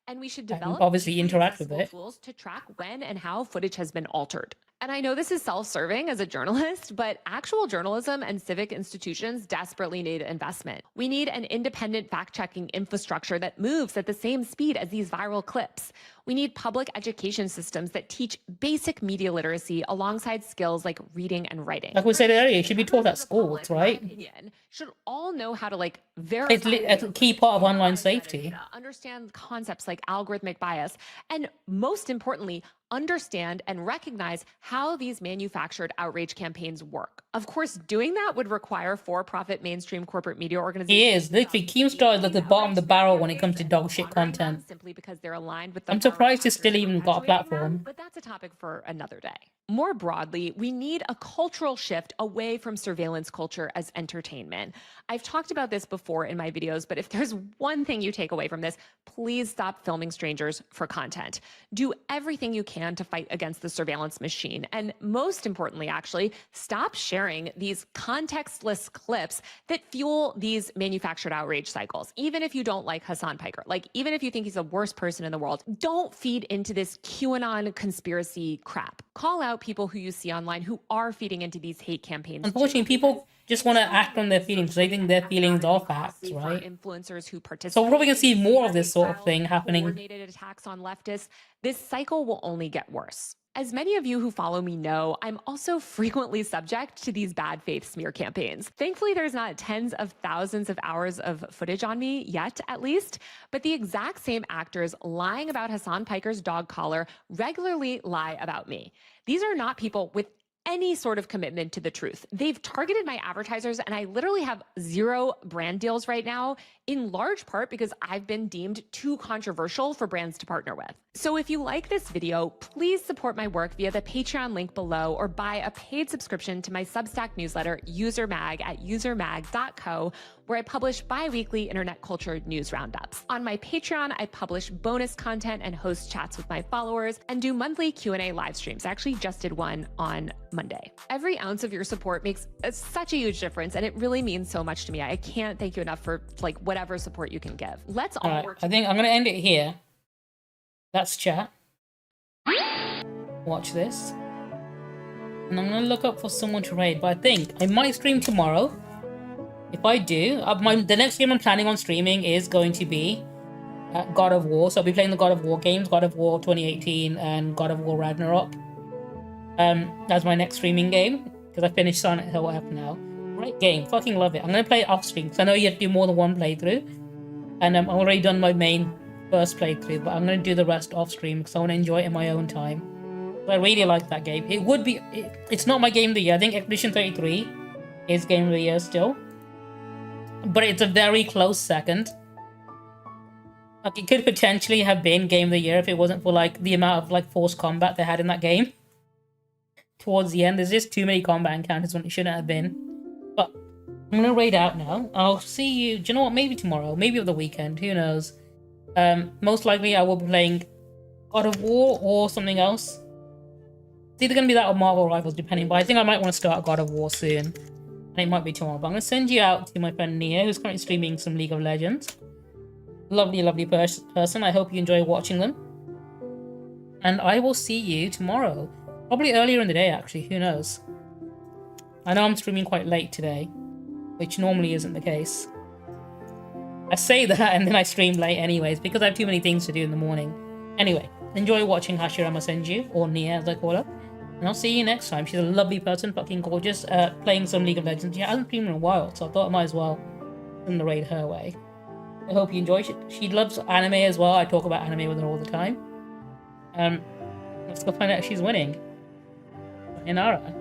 And we should And develop obviously interact with it. tools to track when and how footage has been altered. And I know this is self-serving as a journalist, but actual journalism and civic institutions desperately need investment. We need an independent fact-checking infrastructure that moves at the same speed as these viral clips. We need public education systems that teach basic media literacy alongside skills like reading and writing. Like we said earlier, it should be taught at schools, right? Should all know how to like verify. It's a key part of online safety. Understand concepts like algorithmic bias, and most importantly, understand and recognize how these manufactured outrage campaigns work. Of course, doing that would require for-profit mainstream corporate media organizations. He is literally Keemstar is at the bottom of the barrel when it comes to dog shit content. Simply because they're aligned with. I'm surprised it's still even got a platform. But that's a topic for another day. More broadly, we need a cultural shift away from surveillance culture as entertainment. I've talked about this before in my videos, but if there's one thing you take away from this, please stop filming strangers for content. Do everything you can to fight against the surveillance machine. And most importantly, actually, stop sharing these contextless clips that fuel these manufactured outrage cycles. Even if you don't like Hassan Piker, like even if you think he's the worst person in the world, don't feed into this QAnon conspiracy crap. Call out people who you see online who are feeding into these hate campaigns. Unfortunately, people just want to act on their feelings. They think their feelings are facts, right? Influencers who participate. So we're probably going to see more of this sort of thing happening. Coordinated attacks on leftists. This cycle will only get worse. As many of you who follow me know, I'm also frequently subject to these bad faith smear campaigns. Thankfully, there's not tens of thousands of hours of footage on me yet, at least, but the exact same actors lying about Hassan Piker's dog collar regularly lie about me. These are not people with any sort of commitment to the truth. They've targeted my advertisers, and I literally have 0 brand deals right now, in large part because I've been deemed too controversial for brands to partner with. So if you like this video, please support my work via the Patreon link below or buy a paid subscription to my Substack newsletter, UserMag, at usermag.co, where I publish bi-weekly internet culture news roundups. On my Patreon, I publish bonus content and host chats with my followers and do monthly Q&A live streams. I actually just did one on Monday. Every ounce of your support makes such a huge difference, and it really means so much to me. I can't thank you enough for like whatever support you can give. Let's all work. I think I'm going to end it here. That's chat. Watch this. And I'm going to look up for someone to raid, but I think I might stream tomorrow. If I do, the next game I'm planning on streaming is going to be God of War. So I'll be playing the God of War games, God of War 2018 and God of War Ragnarok. That's my next streaming game, because I finished Silent Hill app now. Great game, fucking love it. I'm going to play it off stream, because I know you have to do more than one playthrough. And I've already done my main first playthrough, but I'm going to do the rest off stream, because I want to enjoy it in my own time. But I really like that game. It would be, it's not my game of the year. I think Expedition 33 is game of the year still. But it's a very close second. Like, it could potentially have been game of the year if it wasn't for like the amount of like forced combat they had in that game. Towards the end, there's just too many combat encounters when it shouldn't have been. But I'm gonna raid out now. I'll see you. Do you know what? Maybe tomorrow, maybe over the weekend. Who knows? Most likely I will be playing God of War or something else. It's either gonna be that or Marvel Rivals, depending. But I think I might want to start God of War soon. And it might be tomorrow, but I'm going to send you out to my friend Nia, who's currently streaming some League of Legends. Lovely, lovely person. I hope you enjoy watching them. And I will see you tomorrow. Probably earlier in the day, actually. Who knows? I know I'm streaming quite late today, which normally isn't the case. I say that and then I stream late anyways, because I have too many things to do in the morning. Anyway, enjoy watching Hashirama Senju, or Nia as I call her. And I'll see you next time. She's a lovely person, fucking gorgeous, playing some League of Legends. She hasn't streamed in a while, so I thought I might as well send the raid her way. I hope you enjoy it. She loves anime as well. I talk about anime with her all the time. Let's go find out if she's winning. Sayonara.